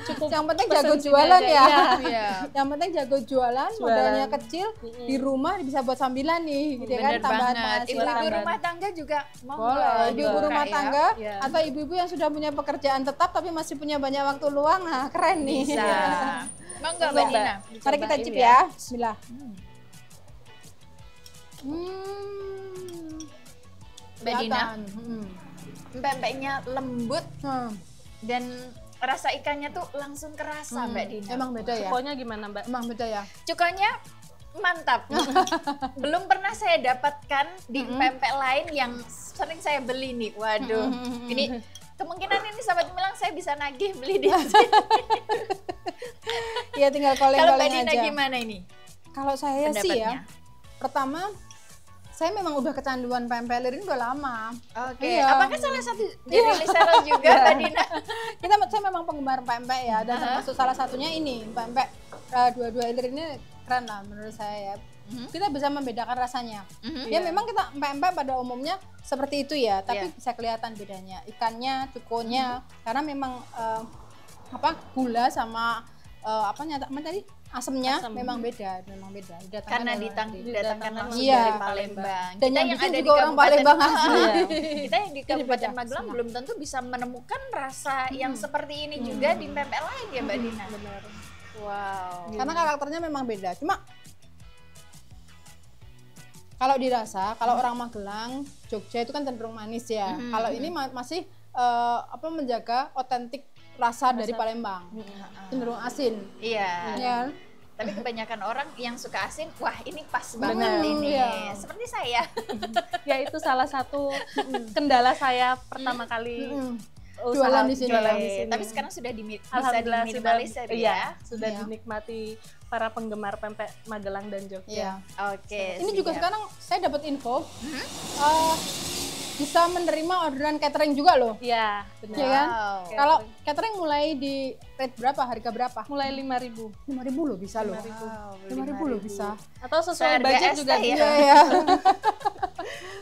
S5: Cukup
S4: Yang penting
S5: pesen
S4: jago
S5: sini
S4: jualan
S5: aja,
S4: ya.
S1: Iya.
S4: Yang penting jago jualan, modalnya kecil, di rumah bisa buat sambilan nih, gitu kan,
S1: Bener
S4: tambahan
S1: banget.
S4: penghasilan.
S1: Ibu-ibu rumah tangga juga
S4: Boleh, ibu-ibu rumah
S1: ya.
S4: tangga
S5: Iya.
S4: atau ibu-ibu yang sudah punya pekerjaan tetap tapi masih punya banyak waktu luang, nah keren nih.
S1: Bisa. Mau nggak
S4: Coba.
S1: Mbak Dina?
S4: Mari kita
S5: Dicobain
S4: cip
S5: ya.
S4: ya. Bismillah.
S1: Mbak Dina,
S4: Kelihatan.
S1: pempeknya lembut
S4: Hmm.
S1: dan rasa ikannya tuh langsung kerasa Mbak Dina.
S4: Emang beda ya?
S5: Cukonya gimana Mbak?
S4: Emang beda ya?
S1: Cukanya mantap. Belum pernah saya dapatkan di pempek lain yang sering saya beli nih. Waduh, ini kemungkinan ini sahabat Milang saya bisa nagih beli di sini.
S4: Iya, tinggal
S1: Kalau Mbak
S4: calling-calling
S1: Dina
S4: aja.
S1: gimana ini?
S4: Kalau saya sih
S1: Pendapatnya?
S4: ya, pertama saya memang udah kecanduan pempek lir ini udah lama.
S1: Oke,
S4: Iya.
S1: apakah salah satu dari reseller juga Mbak Dina?
S4: Saya memang penggemar pempek ya, dan termasuk salah satunya ini pempek dua-dua lir ini keren lah menurut saya ya. Kita bisa membedakan rasanya. Ya memang kita pempek pada umumnya seperti itu ya, tapi bisa kelihatan bedanya ikannya, cukonya, karena memang gula sama apa tadi asemnya memang beda. Didatangkan
S1: Karena
S4: dari
S1: didatangkan langsung
S4: Iya.
S1: dari Palembang.
S4: Dan
S1: Kita
S4: yang
S1: yang
S4: bikin
S1: ada
S4: juga
S1: di
S4: orang Palembang asli.
S1: Kita yang di Kabupaten
S4: beda,
S1: Magelang
S4: sama.
S1: belum tentu bisa menemukan rasa yang seperti ini juga di pempek lain ya Mbak Dina.
S5: Benar.
S1: Wow.
S4: Karena karakternya memang beda. Cuma kalau dirasa, kalau orang Magelang, Jogja itu kan cenderung manis ya. Kalau ini masih menjaga otentik rasa dari Palembang. Cenderung asin.
S1: Iya.
S4: Ya.
S1: Tapi kebanyakan orang yang suka asin, wah ini pas banget
S5: Benar.
S1: ini.
S4: Iya.
S1: Seperti saya.
S5: Ya itu salah satu kendala saya pertama kali usaha
S4: Jualan di sini.
S5: jualan
S1: Oke,
S5: di sini.
S1: Tapi sekarang sudah bisa
S5: Alhamdulillah
S1: diminimalisir
S5: sudah,
S1: ya.
S5: sudah
S4: Iya.
S5: dinikmati para penggemar pempek Magelang dan Jogja.
S4: Iya.
S1: Oke.
S4: Ini juga
S1: siap.
S4: sekarang saya dapat info bisa menerima orderan catering juga loh.
S5: Iya, benar.
S4: Iya kan?
S1: Wow.
S4: Kalau catering mulai di rate berapa? Harga berapa?
S5: Mulai 5.000.
S4: 5.000 loh bisa loh. 5.000 loh bisa.
S5: Atau sesuai
S1: Seharga
S5: budget
S1: ST
S5: juga
S1: ya?
S5: bisa.
S4: Iya.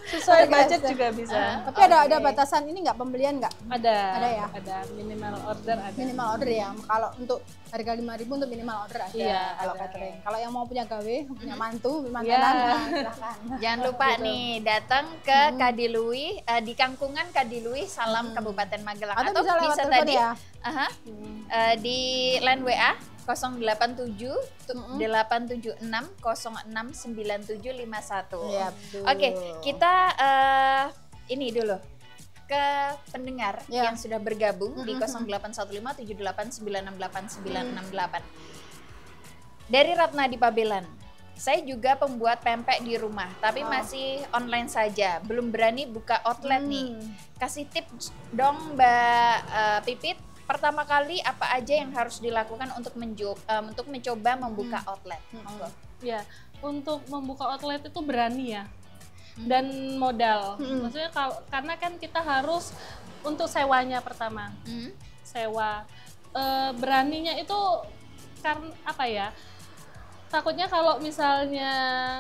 S5: Sesuai
S4: Harga
S5: budget
S4: ST.
S5: juga bisa.
S4: Tapi ada batasan ini nggak pembelian nggak?
S5: Ada.
S4: Ada ya?
S5: Ada minimal order ada.
S4: Minimal order ya. Kalau untuk harga 5.000 untuk minimal order ada.
S5: Iya,
S4: Kalau
S5: ada.
S4: catering. Kalau yang mau punya gawe, punya mantu,
S5: Iya.
S4: mantenan, silahkan.
S1: Jangan lupa nih datang ke Kadilui di Kangkungan Kadilui Salam Kabupaten Magelang
S4: Atau bisa lewat telepon
S1: tadi
S4: ya?
S1: Di line WA 087 876 069751.
S4: Iya, betul.
S1: Oke, kita ini dulu ke pendengar
S4: Ya.
S1: yang sudah bergabung di 081578968968. Dari Ratna di Pabelan. Saya juga pembuat pempek di rumah, tapi masih online saja. Belum berani buka outlet nih. Kasih tips dong Mbak Pipit. Pertama kali apa aja yang harus dilakukan untuk mencoba membuka outlet? Monggo.
S5: Ya, untuk membuka outlet itu berani ya. Dan modal. Maksudnya karena kan kita harus untuk sewanya pertama. Sewa. Beraninya itu karena apa ya? Takutnya kalau misalnya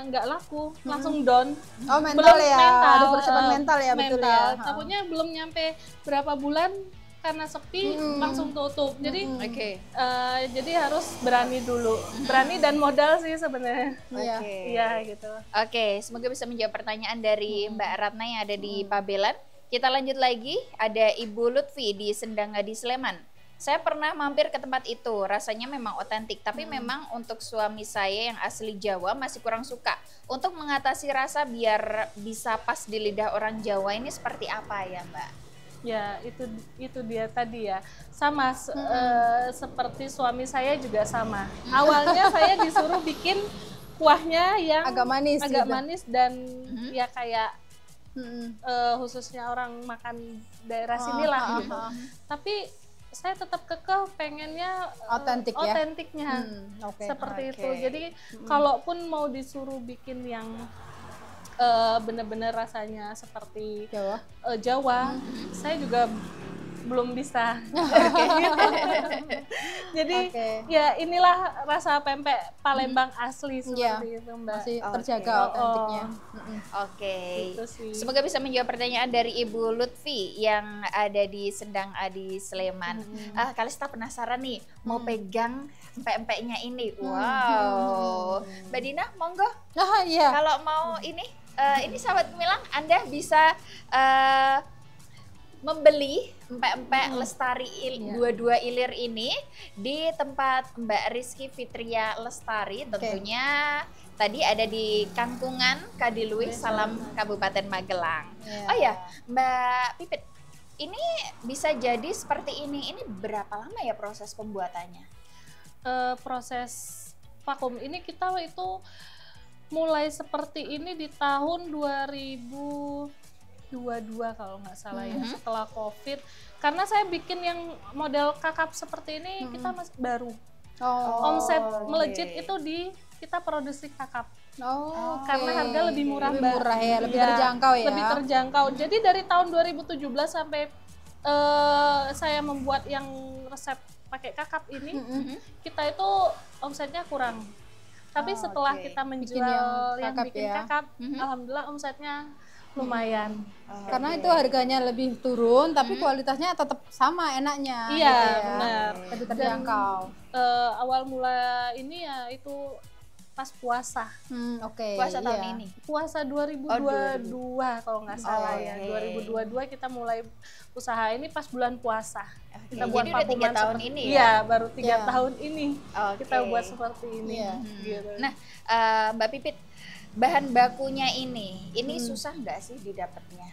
S5: nggak laku langsung down.
S4: Oh, mental ya. Ada persiapan
S5: eh,
S4: mental ya, betul ya.
S5: Takutnya belum nyampe berapa bulan karena sepi langsung tutup. Jadi jadi harus berani dulu. Berani dan modal sih sebenarnya.
S4: Iya.
S5: Iya gitu.
S1: Oke, semoga bisa menjawab pertanyaan dari Mbak Ratna yang ada di Pabelan. Kita lanjut lagi, ada Ibu Lutfi di Sendangadi Sleman. Saya pernah mampir ke tempat itu, rasanya memang otentik, tapi memang untuk suami saya yang asli Jawa masih kurang suka. Untuk mengatasi rasa biar bisa pas di lidah orang Jawa ini seperti apa ya Mbak?
S5: Ya itu dia tadi ya, sama seperti suami saya juga sama. Awalnya saya disuruh bikin kuahnya yang
S4: agak manis,
S5: manis dan ya kayak khususnya orang makan daerah sinilah gitu. Tapi saya tetap kekeh pengennya otentiknya seperti itu. Jadi kalaupun mau disuruh bikin yang bener-bener rasanya seperti Jawa, saya juga belum bisa. Jadi ya inilah rasa pempek Palembang asli seperti itu Mbak.
S4: Masih terjaga otentiknya.
S1: Gitu semoga bisa menjawab pertanyaan dari Ibu Lutfi yang ada di Sendang Adi Sleman. Kalista penasaran nih mau pegang empek-empeknya ini. Wow. Mbak Dina monggo. Kalau mau ini sahabat Gemilang, Anda bisa membeli empek-empek Lestari dua ilir ini di tempat Mbak Rizky Fitria Lestari. Tentunya tadi ada di Kangkungan Kadiluih, Salam Kabupaten Magelang. Oh ya, Mbak Pipit, ini bisa jadi seperti ini. Ini berapa lama ya proses pembuatannya?
S5: Proses vakum ini kita itu mulai seperti ini di tahun 2022 kalau nggak salah ya, setelah COVID. Karena saya bikin yang model kakap seperti ini kita masih baru. Omset melejit itu di kita produksi kakap. Karena harga lebih murah,
S4: lebih murah ya, lebih terjangkau ya.
S5: Lebih terjangkau. Jadi dari tahun 2017 sampai saya membuat yang resep pakai kakap ini, kita itu omsetnya kurang. Tapi setelah kita menjual yang bikin kakap, alhamdulillah omsetnya lumayan.
S4: Karena itu harganya lebih turun, tapi kualitasnya tetap sama enaknya.
S5: Iya,
S4: gitu ya.
S5: benar.
S4: Lebih terjangkau.
S5: Awal mula ini ya itu pas puasa.
S1: Puasa tahun ini.
S5: Puasa 2022 kalau nggak salah ya. 2022 kita mulai usaha ini pas bulan puasa. Kita buat
S1: jadi udah 3 tahun ini ya?
S5: Iya, baru 3 tahun ini kita buat seperti ini. Gitu.
S1: Nah, Mbak Pipit, bahan bakunya ini susah nggak sih didapatnya?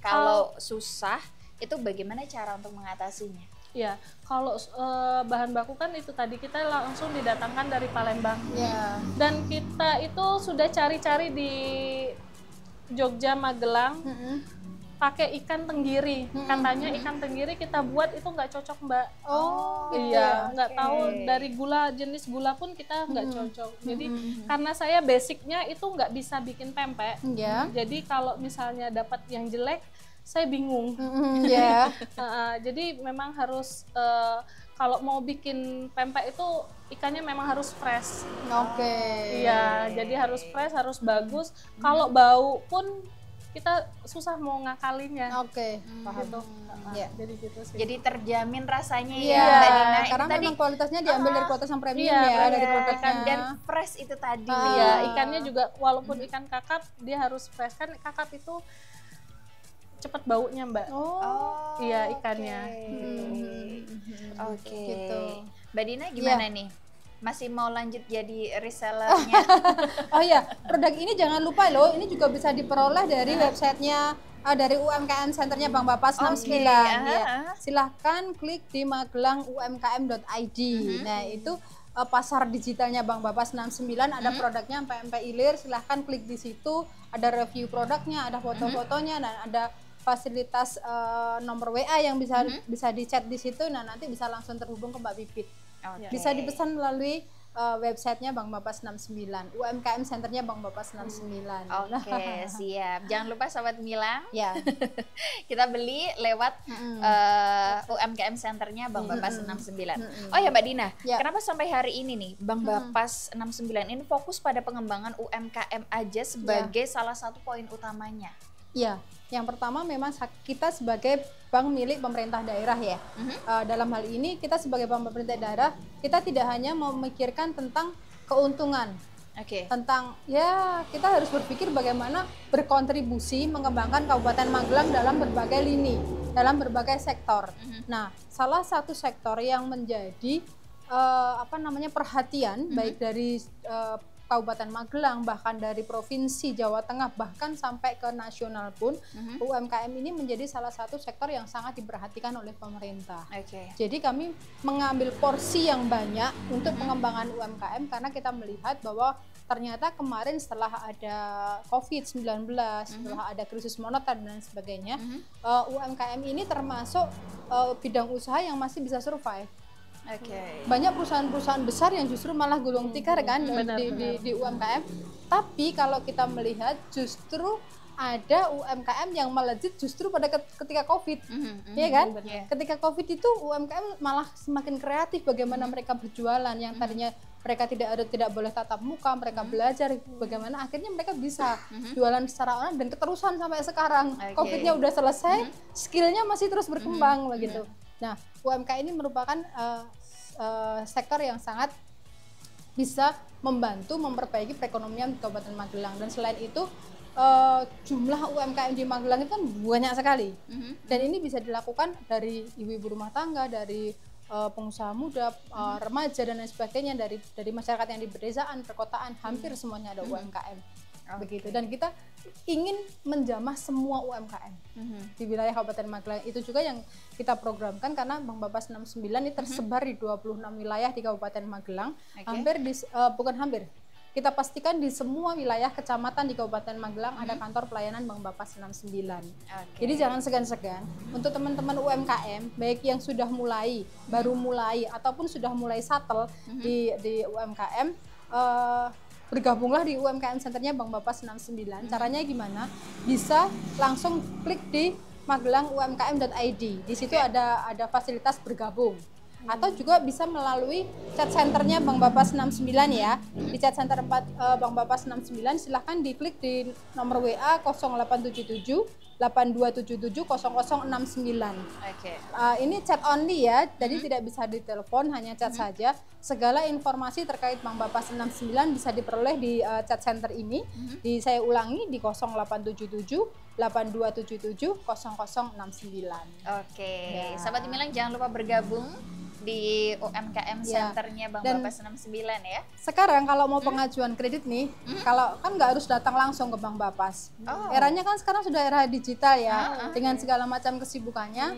S1: Kalau susah, itu bagaimana cara untuk mengatasinya?
S5: Ya, kalau bahan baku kan itu tadi kita langsung didatangkan dari Palembang. Dan kita itu sudah cari-cari di Jogja, Magelang, pakai ikan tenggiri. Katanya ikan tenggiri kita buat itu nggak cocok Mbak. Iya, nggak tahu dari gula, jenis gula pun kita nggak cocok. Jadi karena saya basicnya itu nggak bisa bikin pempek. Jadi kalau misalnya dapat yang jelek, saya bingung. Jadi memang harus kalau mau bikin pempek itu ikannya memang harus fresh. Iya, jadi harus fresh, harus bagus. Kalau bau pun kita susah mau ngakalinya.
S4: Paham.
S5: Gitu. Jadi gitu sih.
S1: Jadi terjamin rasanya
S4: ya, Mbak Dina. Karena memang kualitasnya diambil dari kualitas yang premium ya, dari produknya.
S1: Dan fresh itu tadi.
S5: Iya, ikannya juga walaupun ikan kakap dia harus fresh, kan kakap itu cepat baunya Mbak. Iya, ikannya.
S1: Gitu. Mbak Dina gimana nih? Masih mau lanjut jadi resellernya?
S4: Produk ini jangan lupa loh, ini juga bisa diperoleh dari websitenya, dari UMKM Centernya Bang Bapas 69. Silahkan klik di magelangumkm.id. Nah itu pasar digitalnya Bang Bapas 69, ada produknya empek-empek ilir. Silahkan klik di situ, ada review produknya, ada foto-fotonya, dan ada fasilitas nomor WA yang bisa di-chat di situ. Nah nanti bisa langsung terhubung ke Mbak Pipit. Bisa dipesan melalui websitenya Bang Bapas 69, UMKM Centernya Bang Bapas 69.
S1: Siap. Jangan lupa Sobat Gemilang, kita beli lewat UMKM Centernya Bang Bapas 69. Oh ya Mbak Dina, kenapa sampai hari ini nih Bang Bapas 69 ini fokus pada pengembangan UMKM aja sebagai salah satu poin utamanya?
S4: Yang pertama memang kita sebagai bank milik pemerintah daerah ya. Dalam hal ini kita sebagai bank pemerintah daerah, kita tidak hanya memikirkan tentang keuntungan. Tentang kita harus berpikir bagaimana berkontribusi mengembangkan Kabupaten Magelang dalam berbagai lini, dalam berbagai sektor. Nah, salah satu sektor yang menjadi perhatian baik dari Kabupaten Magelang, bahkan dari Provinsi Jawa Tengah, bahkan sampai ke nasional pun, UMKM ini menjadi salah satu sektor yang sangat diperhatikan oleh pemerintah. Jadi kami mengambil porsi yang banyak untuk pengembangan UMKM karena kita melihat bahwa ternyata kemarin setelah ada COVID-19, setelah ada krisis moneter dan sebagainya, UMKM ini termasuk bidang usaha yang masih bisa survive. Banyak perusahaan-perusahaan besar yang justru malah gulung tikar kan di UMKM. Tapi kalau kita melihat justru ada UMKM yang melejit justru pada ketika COVID, ya kan? Ketika COVID itu UMKM malah semakin kreatif bagaimana mereka berjualan, yang tadinya mereka tidak boleh tatap muka, mereka belajar bagaimana akhirnya mereka bisa jualan secara online dan keterusan sampai sekarang. COVID-nya udah selesai, skillnya masih terus berkembang begitu. Nah, UMKM ini merupakan sektor yang sangat bisa membantu memperbaiki perekonomian di Kabupaten Magelang, dan selain itu jumlah UMKM di Magelang itu kan banyak sekali, dan ini bisa dilakukan dari ibu-ibu rumah tangga, dari pengusaha muda, remaja dan lain sebagainya, dari masyarakat yang di pedesaan, perkotaan, hampir semuanya ada UMKM. Begitu, dan kita ingin menjamah semua UMKM di wilayah Kabupaten Magelang. Itu juga yang kita programkan, karena Bank Bapas 69 ini tersebar di 26 wilayah di Kabupaten Magelang. Kita pastikan di semua wilayah kecamatan di Kabupaten Magelang ada kantor pelayanan Bank Bapas 69. Jadi jangan segan-segan untuk teman-teman UMKM, baik yang sudah mulai, baru mulai, ataupun sudah mulai shuttle di UMKM, bergabunglah di UMKM Centernya Bank Bapas 69. Caranya gimana? Bisa langsung klik di magelang.umkm.id. Di situ ada fasilitas bergabung. Atau juga bisa melalui chat centernya Bank Bapas 69 ya. Di chat center Bank Bapas 69 silahkan diklik di nomor WA 0877 8277 0069. Ini chat only ya, jadi tidak bisa ditelepon, hanya chat saja. Segala informasi terkait Bank Bapas 69 bisa diperoleh di chat center ini. Saya ulangi di 0877 8277 0069.
S1: Sahabat Gemilang jangan lupa bergabung di UMKM Centernya Bank Bapas 69 ya.
S4: Sekarang kalau mau pengajuan kredit nih, kalau kan nggak harus datang langsung ke Bank Bapas. Eranya kan sekarang sudah era digital ya, dengan segala macam kesibukannya.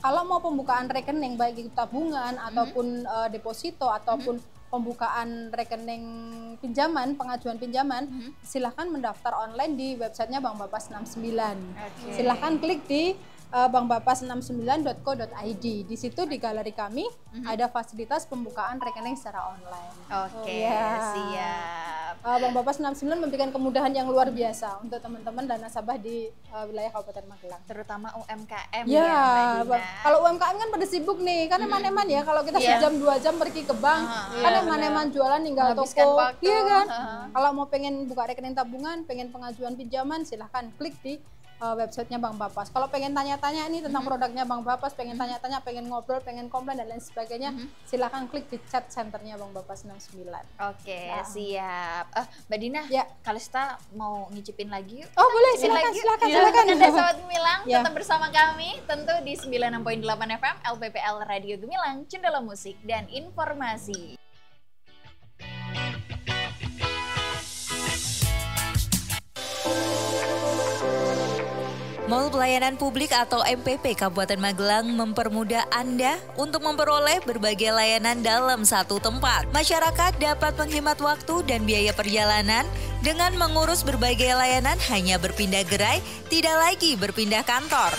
S4: Kalau mau pembukaan rekening baik itu tabungan ataupun deposito ataupun pembukaan rekening pinjaman, pengajuan pinjaman, silahkan mendaftar online di websitenya Bank Bapas 69. Silahkan klik di bankbapas69.co.id. Di situ di galeri kami ada fasilitas pembukaan rekening secara online.
S1: Siap.
S4: Bank Bapas 69 memberikan kemudahan yang luar biasa untuk teman-teman dan nasabah di wilayah Kabupaten Magelang.
S1: Terutama UMKM
S4: ya. Kalau UMKM kan pada sibuk nih, kan eman-eman ya kalau kita sejam 2 jam pergi ke bank, kan eman-eman jualan tinggal toko. Iya kan? Kalau mau pengen buka rekening tabungan, pengen pengajuan pinjaman, silahkan klik di websitenya Bank Bapas. Kalau pengen tanya-tanya ini tentang produknya Bank Bapas, pengen tanya-tanya, pengen ngobrol, pengen komplain dan lain sebagainya, silahkan klik di chat centernya Bank Bapas 69.
S1: Siap. Mbak Dina, Kalista mau ngicipin lagi?
S4: Boleh, silakan.
S1: Anda Sahabat Gemilang, tetap bersama kami, tentu di 96.8 FM LPPL Radio Gemilang, Jendela Musik dan Informasi.
S10: Mall Pelayanan Publik atau MPP Kabupaten Magelang mempermudah Anda untuk memperoleh berbagai layanan dalam satu tempat. Masyarakat dapat menghemat waktu dan biaya perjalanan dengan mengurus berbagai layanan hanya berpindah gerai, tidak lagi berpindah kantor.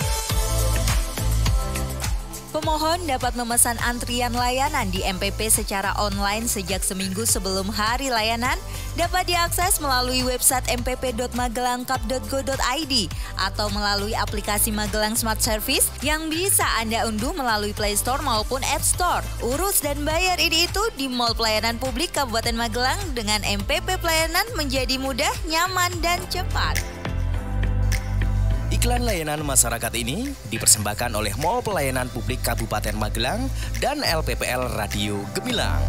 S10: Pemohon dapat memesan antrian layanan di MPP secara online sejak seminggu sebelum hari layanan, dapat diakses melalui website mpp.magelangkap.go.id atau melalui aplikasi Magelang Smart Service yang bisa Anda unduh melalui Play Store maupun App Store. Urus dan bayar ini itu di Mall Pelayanan Publik Kabupaten Magelang dengan MPP Pelayanan menjadi mudah, nyaman, dan cepat.
S13: Iklan layanan masyarakat ini dipersembahkan oleh Mall Pelayanan Publik Kabupaten Magelang dan LPPL Radio Gemilang.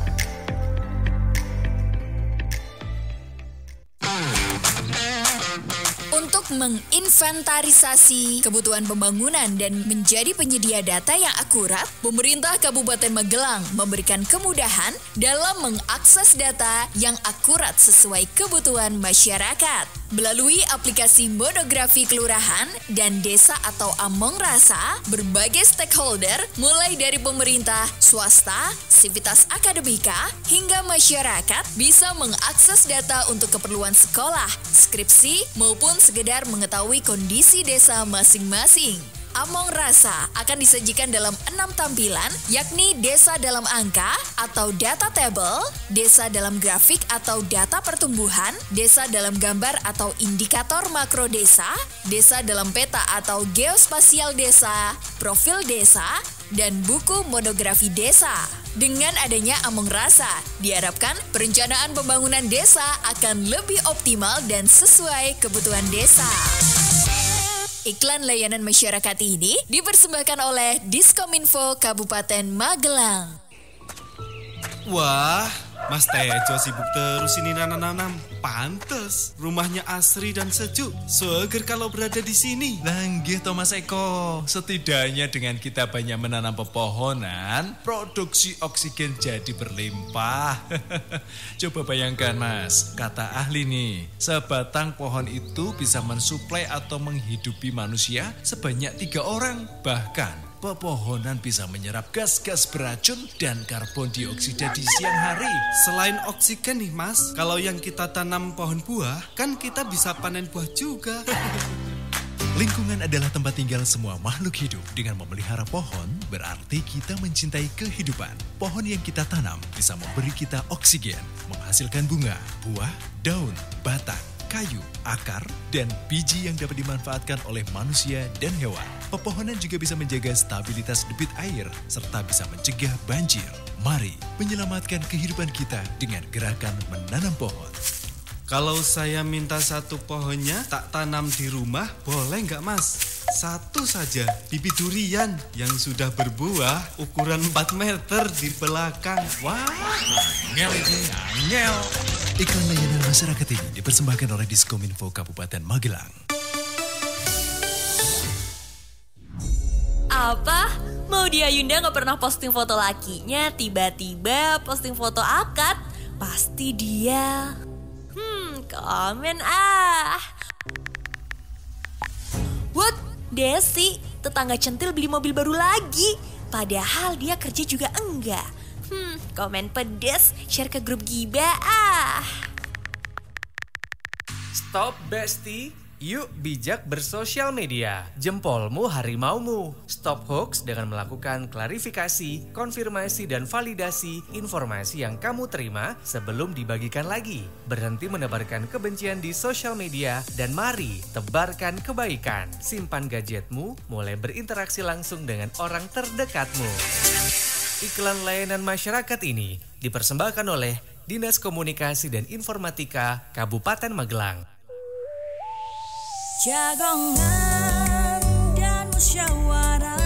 S7: Untuk menginventarisasi kebutuhan pembangunan dan menjadi penyedia data yang akurat, pemerintah Kabupaten Magelang memberikan kemudahan dalam mengakses data yang akurat sesuai kebutuhan masyarakat. Melalui aplikasi Monografi Kelurahan dan Desa atau Among Rasa, berbagai stakeholder mulai dari pemerintah, swasta, sivitas akademika, hingga masyarakat bisa mengakses data untuk keperluan sekolah, skripsi, maupun sekedar mengetahui kondisi desa masing-masing. Among Rasa akan disajikan dalam 6 tampilan, yakni desa dalam angka atau data table, desa dalam grafik atau data pertumbuhan, desa dalam gambar atau indikator makro desa, desa dalam peta atau geospasial desa, profil desa, dan buku monografi desa. Dengan adanya Among Rasa, diharapkan perencanaan pembangunan desa akan lebih optimal dan sesuai kebutuhan desa. Iklan layanan masyarakat ini dipersembahkan oleh Diskominfo Kabupaten Magelang.
S14: Wah, Mas Tejo sibuk terus ini nanam-nanam. Pantes, rumahnya asri dan sejuk. Seger kalau berada di sini.
S15: Langgih Thomas Eko, setidaknya dengan kita banyak menanam pepohonan, produksi oksigen jadi berlimpah. Coba bayangkan Mas, kata ahli nih, sebatang pohon itu bisa mensuplai atau menghidupi manusia sebanyak 3 orang. Bahkan pepohonan bisa menyerap gas-gas beracun dan karbon dioksida di siang hari.
S14: Selain oksigen nih Mas, kalau yang kita tanam pohon buah, kan kita bisa panen buah juga.
S15: Lingkungan adalah tempat tinggal semua makhluk hidup. Dengan memelihara pohon, berarti kita mencintai kehidupan. Pohon yang kita tanam bisa memberi kita oksigen, menghasilkan bunga, buah, daun, batang, kayu, akar, dan biji yang dapat dimanfaatkan oleh manusia dan hewan. Pepohonan juga bisa menjaga stabilitas debit air, serta bisa mencegah banjir. Mari menyelamatkan kehidupan kita dengan gerakan menanam pohon.
S14: Kalau saya minta 1 pohonnya tak tanam di rumah, boleh nggak Mas? 1 saja, bibit durian yang sudah berbuah ukuran 4 meter di belakang.
S15: Wah, angel ini, angel. Iklan layanan masyarakat ini dipersembahkan oleh Diskominfo Kabupaten Magelang.
S6: Apa? Maudy Ayunda gak pernah posting foto lakinya, tiba-tiba posting foto akad? Pasti dia. Komen ah. What? Desi, tetangga centil beli mobil baru lagi. Padahal dia kerja juga enggak. Komen pedes, share ke grup gibah ah.
S16: Stop bestie, yuk bijak bersosial media. Jempolmu harimaumu. Stop hoax dengan melakukan klarifikasi, konfirmasi dan validasi informasi yang kamu terima sebelum dibagikan lagi. Berhenti menebarkan kebencian di sosial media dan mari tebarkan kebaikan. Simpan gadgetmu, mulai berinteraksi langsung dengan orang terdekatmu. Iklan layanan masyarakat ini dipersembahkan oleh Dinas Komunikasi dan Informatika Kabupaten Magelang.
S12: Jagongan dan musyawarah,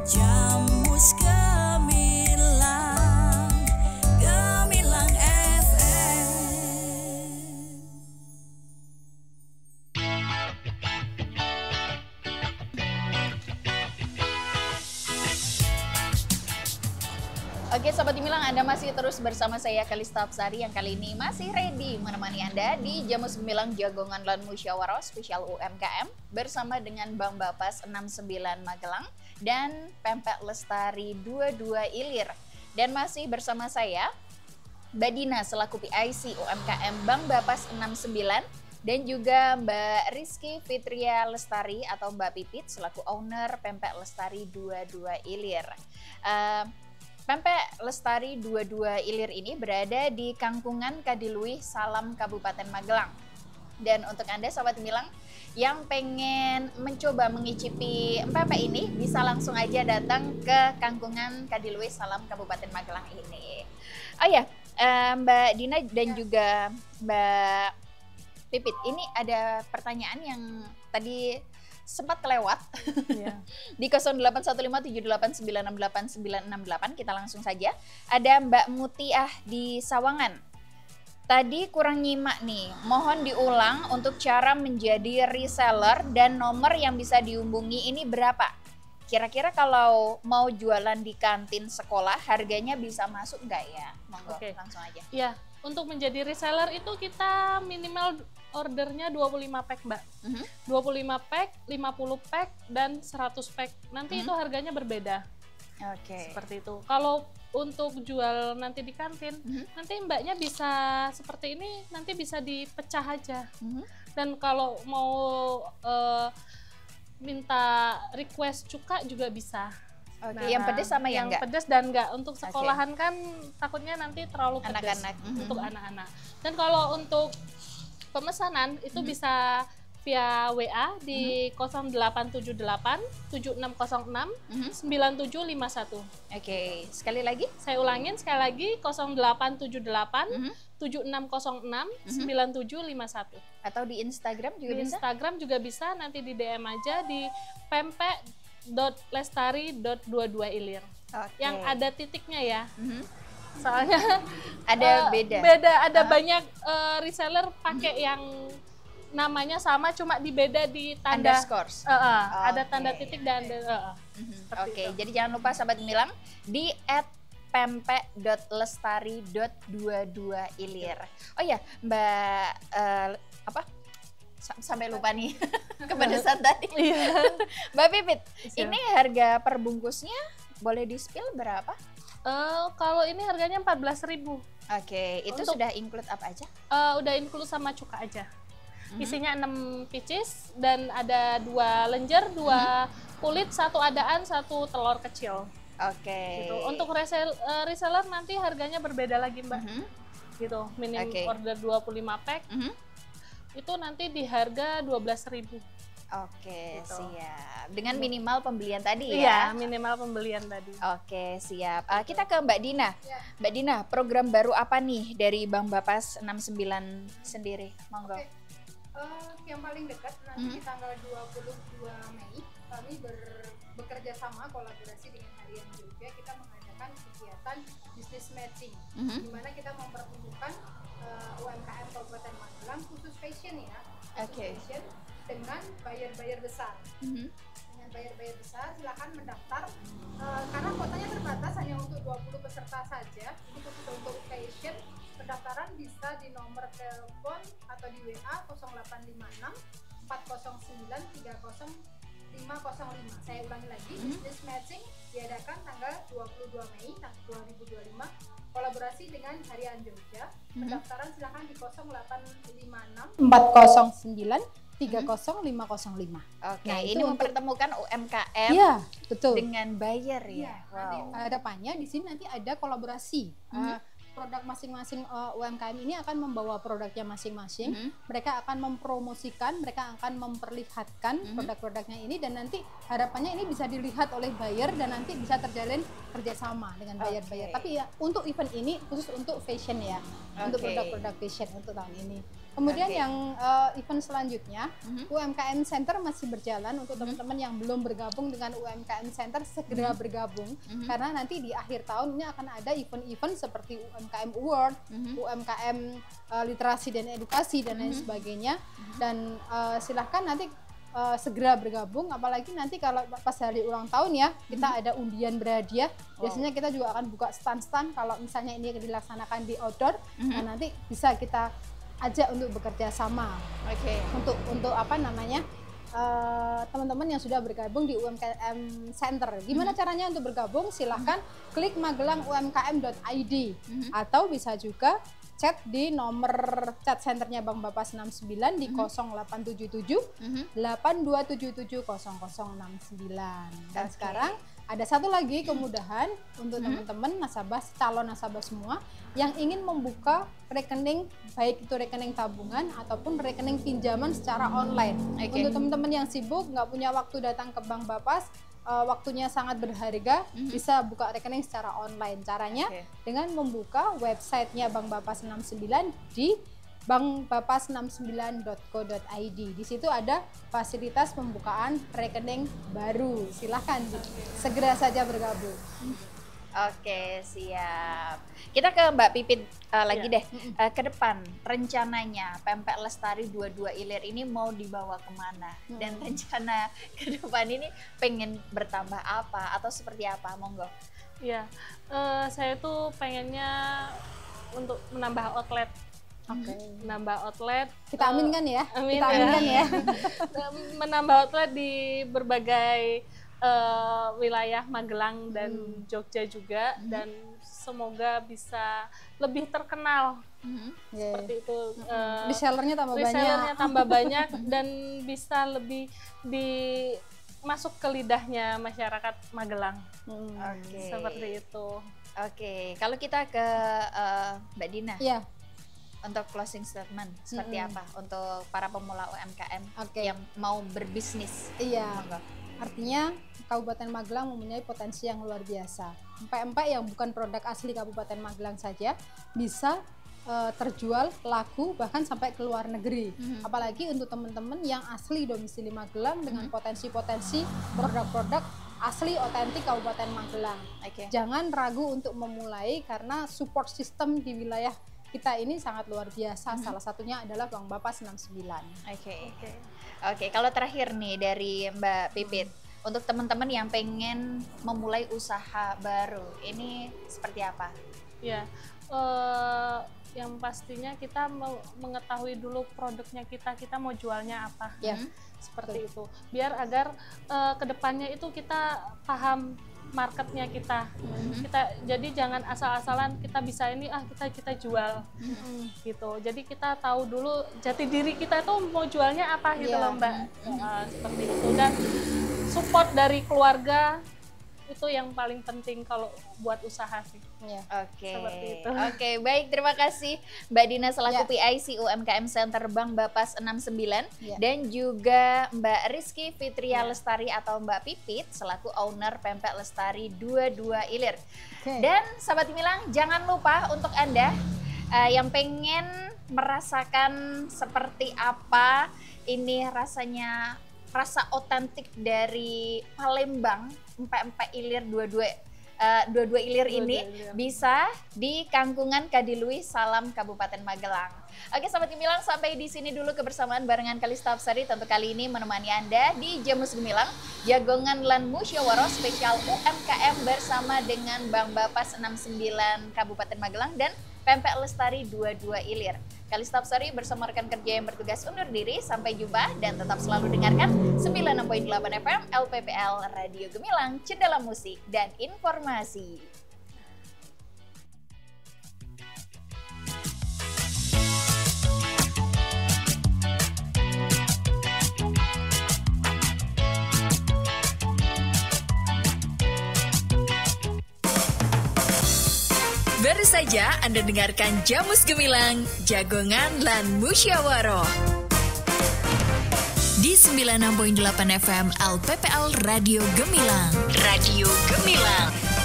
S12: Jamus Gemilang, Gemilang FM.
S1: Oke Sobat Gemilang, Anda masih terus bersama saya Kalista Hapsari yang kali ini masih ready menemani Anda di Jamus Gemilang Jagongan lan Musyawarah spesial UMKM bersama dengan Bang Bapas 69 Magelang dan Pempek Lestari 22 Ilir. Dan masih bersama saya Mbak Dina selaku PIC UMKM Bang Bapas 69 dan juga Mbak Rizky Fitria Lestari atau Mbak Pipit selaku owner Pempek Lestari 22 Ilir. Pempek Lestari 22 Ilir ini berada di Kangkungan Kadiluih, Salam, Kabupaten Magelang. Dan untuk Anda Sobat Gemilang yang pengen mencoba mengicipi pempek ini, bisa langsung aja datang ke Kangkungan Kadiluih, Salam, Kabupaten Magelang ini. Oh ya, Mbak Dina dan juga Mbak Pipit, ini ada pertanyaan yang tadi sempat kelewat di 081578968968. Kita langsung saja. Ada Mbak Mutiah di Sawangan. Tadi kurang nyimak nih, mohon diulang untuk cara menjadi reseller dan nomor yang bisa dihubungi ini berapa? Kira-kira kalau mau jualan di kantin sekolah harganya bisa masuk nggak ya? Monggo, langsung aja.
S5: Ya, untuk menjadi reseller itu kita minimal ordernya 25 pack Mbak. 25 pack, 50 pack, dan 100 pack. Nanti itu harganya berbeda. Seperti itu. Kalau untuk jual nanti di kantin, nanti mbaknya bisa seperti ini, nanti bisa dipecah aja. Dan kalau mau minta request cuka juga bisa.
S1: Yang pedas sama yang enggak?
S5: Pedas dan enggak. Untuk sekolahan kan takutnya nanti terlalu pedas untuk anak-anak. Dan kalau untuk pemesanan itu bisa via WA di 0878 7606 9751.
S1: Sekali lagi?
S5: Saya ulangin sekali lagi 0878 7606 9751.
S1: Atau di Instagram juga
S5: di
S1: bisa?
S5: Di Instagram juga bisa, nanti di DM aja di pempek.lestari.22ilir. Yang ada titiknya ya. Soalnya
S1: ada
S5: ada banyak reseller pakai yang namanya sama, cuma dibeda di tanda
S1: underscores.
S5: Ada tanda titik dan
S1: jadi jangan lupa sahabat Gemilang di @pempek.lestari.22ilir. Oh ya, Mbak sampai lupa nih kepedesan tadi. Mbak Pipit, ini harga per bungkusnya boleh di-spill berapa?
S5: Kalau ini harganya 14.000.
S1: Itu sudah include apa aja?
S5: Udah include sama cuka aja. Isinya 6 pieces dan ada 2 lenjer, 2 kulit, 1 adaan, 1 telur kecil. Gitu. Untuk reseller nanti harganya berbeda lagi, Mbak. Gitu. Minimum order 25 pack. Itu nanti di harga 12.000.
S1: Gitu. Siap. Dengan minimal pembelian tadi
S5: ya? Iya, minimal pembelian tadi.
S1: Siap. Kita ke Mbak Dina. Mbak Dina, program baru apa nih dari Bank Bapas 69 sendiri? Monggo.
S4: Yang paling dekat nanti di tanggal 22 Mei kami bekerja sama kolaborasi dengan Harian Jogja, kita mengadakan kegiatan business matching, di mana kita mempertemukan UMKM Kabupaten Magelang khusus fashion ya, fashion dengan buyer-buyer besar. Dengan buyer-buyer besar silakan mendaftar karena kuotanya terbatas hanya untuk 20 peserta saja. Ini khusus untuk fashion. Pendaftaran bisa di nomor telepon atau di WA 0856 409 30505. Saya ulangi lagi, business matching diadakan tanggal 22 Mei 2025 kolaborasi dengan Harian Jogja. Pendaftaran silakan di 0856 409 30505.
S1: Ini mempertemukan UMKM dengan buyer ya.
S4: Harapannya di sini nanti ada kolaborasi. Produk masing-masing UMKM ini akan membawa produknya masing-masing. Mereka akan mempromosikan, mereka akan memperlihatkan produk-produknya ini, dan nanti harapannya ini bisa dilihat oleh buyer dan nanti bisa terjalin kerjasama dengan buyer-buyer. Tapi ya untuk event ini khusus untuk fashion ya, untuk produk-produk fashion untuk tahun ini. Kemudian yang event selanjutnya, UMKM Center masih berjalan. Untuk teman-teman yang belum bergabung dengan UMKM Center, segera bergabung, karena nanti di akhir tahun ini akan ada event-event seperti UMKM Award, UMKM Literasi dan Edukasi dan lain sebagainya. Dan silahkan nanti segera bergabung, apalagi nanti kalau pas hari ulang tahun ya, kita ada undian berhadiah. Biasanya kita juga akan buka stand-stand kalau misalnya ini dilaksanakan di outdoor, nah nanti bisa kita ajak untuk bekerja sama. Untuk apa namanya, teman-teman yang sudah bergabung di UMKM Center. Gimana caranya untuk bergabung? Silahkan klik magelangumkm.id atau bisa juga chat di nomor chat centernya Bank Bapas 69 di 0877 8277 0069. Dan sekarang ada satu lagi kemudahan untuk teman-teman nasabah, calon nasabah semua yang ingin membuka rekening, baik itu rekening tabungan ataupun rekening pinjaman secara online. Untuk teman-teman yang sibuk, nggak punya waktu datang ke Bank Bapas, waktunya sangat berharga, bisa buka rekening secara online. Caranya dengan membuka websitenya Bank Bapas 69 di bankbapas69.co.id. Di situ ada fasilitas pembukaan rekening baru. Silahkan segera saja bergabung.
S1: Siap. Kita ke Mbak Pipit lagi deh. Ke depan rencananya Pempek Lestari 22ilir ini mau dibawa kemana? Dan rencana ke depan ini pengen bertambah apa atau seperti apa? Monggo.
S5: Iya, saya tuh pengennya untuk menambah outlet. Menambah outlet.
S4: Kita aminkan ya.
S5: Kita aminkan ya. Menambah outlet di berbagai wilayah Magelang dan Jogja juga, dan semoga bisa lebih terkenal seperti itu.
S4: Resellernya
S5: tambah banyak dan bisa lebih masuk ke lidahnya masyarakat Magelang. Seperti itu.
S1: Oke, kalau kita ke Mbak Dina.
S4: Iya.
S1: Untuk closing statement seperti apa untuk para pemula UMKM yang mau berbisnis?
S4: Iya. Artinya Kabupaten Magelang mempunyai potensi yang luar biasa. Empek-empek yang bukan produk asli Kabupaten Magelang saja bisa terjual, laku, bahkan sampai ke luar negeri. Apalagi untuk teman-teman yang asli domisili Magelang dengan potensi-potensi produk-produk asli otentik Kabupaten Magelang. Jangan ragu untuk memulai karena support system di wilayah kita ini sangat luar biasa. Salah satunya adalah Bank Bapas 69.
S1: Oke, kalau terakhir nih dari Mbak Pipit, untuk teman-teman yang pengen memulai usaha baru, ini seperti apa?
S5: Ya, yang pastinya kita mau mengetahui dulu produknya kita mau jualnya apa. Seperti itu. Biar agar kedepannya itu kita paham marketnya kita. Jadi jangan asal-asalan kita bisa ini kita jual gitu. Jadi kita tahu dulu jati diri kita tuh mau jualnya apa gitu loh Mbak. Seperti itu, dan support dari keluarga itu yang paling penting kalau buat usaha sih. Seperti itu.
S1: Oke, baik, terima kasih Mbak Dina selaku PIC UMKM Center Bank Bapas 69 dan juga Mbak Rizky Fitria Lestari atau Mbak Pipit selaku owner Pempek Lestari 22 Ilir. Dan sahabat Gemilang, jangan lupa untuk Anda yang pengen merasakan seperti apa ini rasanya, rasa otentik dari Palembang, empek-empek ilir 22 ilir ini bisa di Kangkungan Kadilui, Salam, Kabupaten Magelang. Oke sahabat Gemilang, sampai di sini dulu kebersamaan barengan Kalista Hapsari tentu kali ini menemani Anda di Jamus Gemilang, Jagongan Lan Musyawarah spesial UMKM bersama dengan Bank Bapas 69 Kabupaten Magelang dan Pempek Lestari 22 Ilir. Kalista Hapsari bersama rekan kerja yang bertugas undur diri. Sampai jumpa dan tetap selalu dengarkan 96.8 FM LPPL Radio Gemilang, Cendela Musik dan Informasi.
S7: Baru saja Anda dengarkan Jamus Gemilang, Jagongan Lan Musyawarah di 96.8 FM LPPL Radio Gemilang. Radio Gemilang.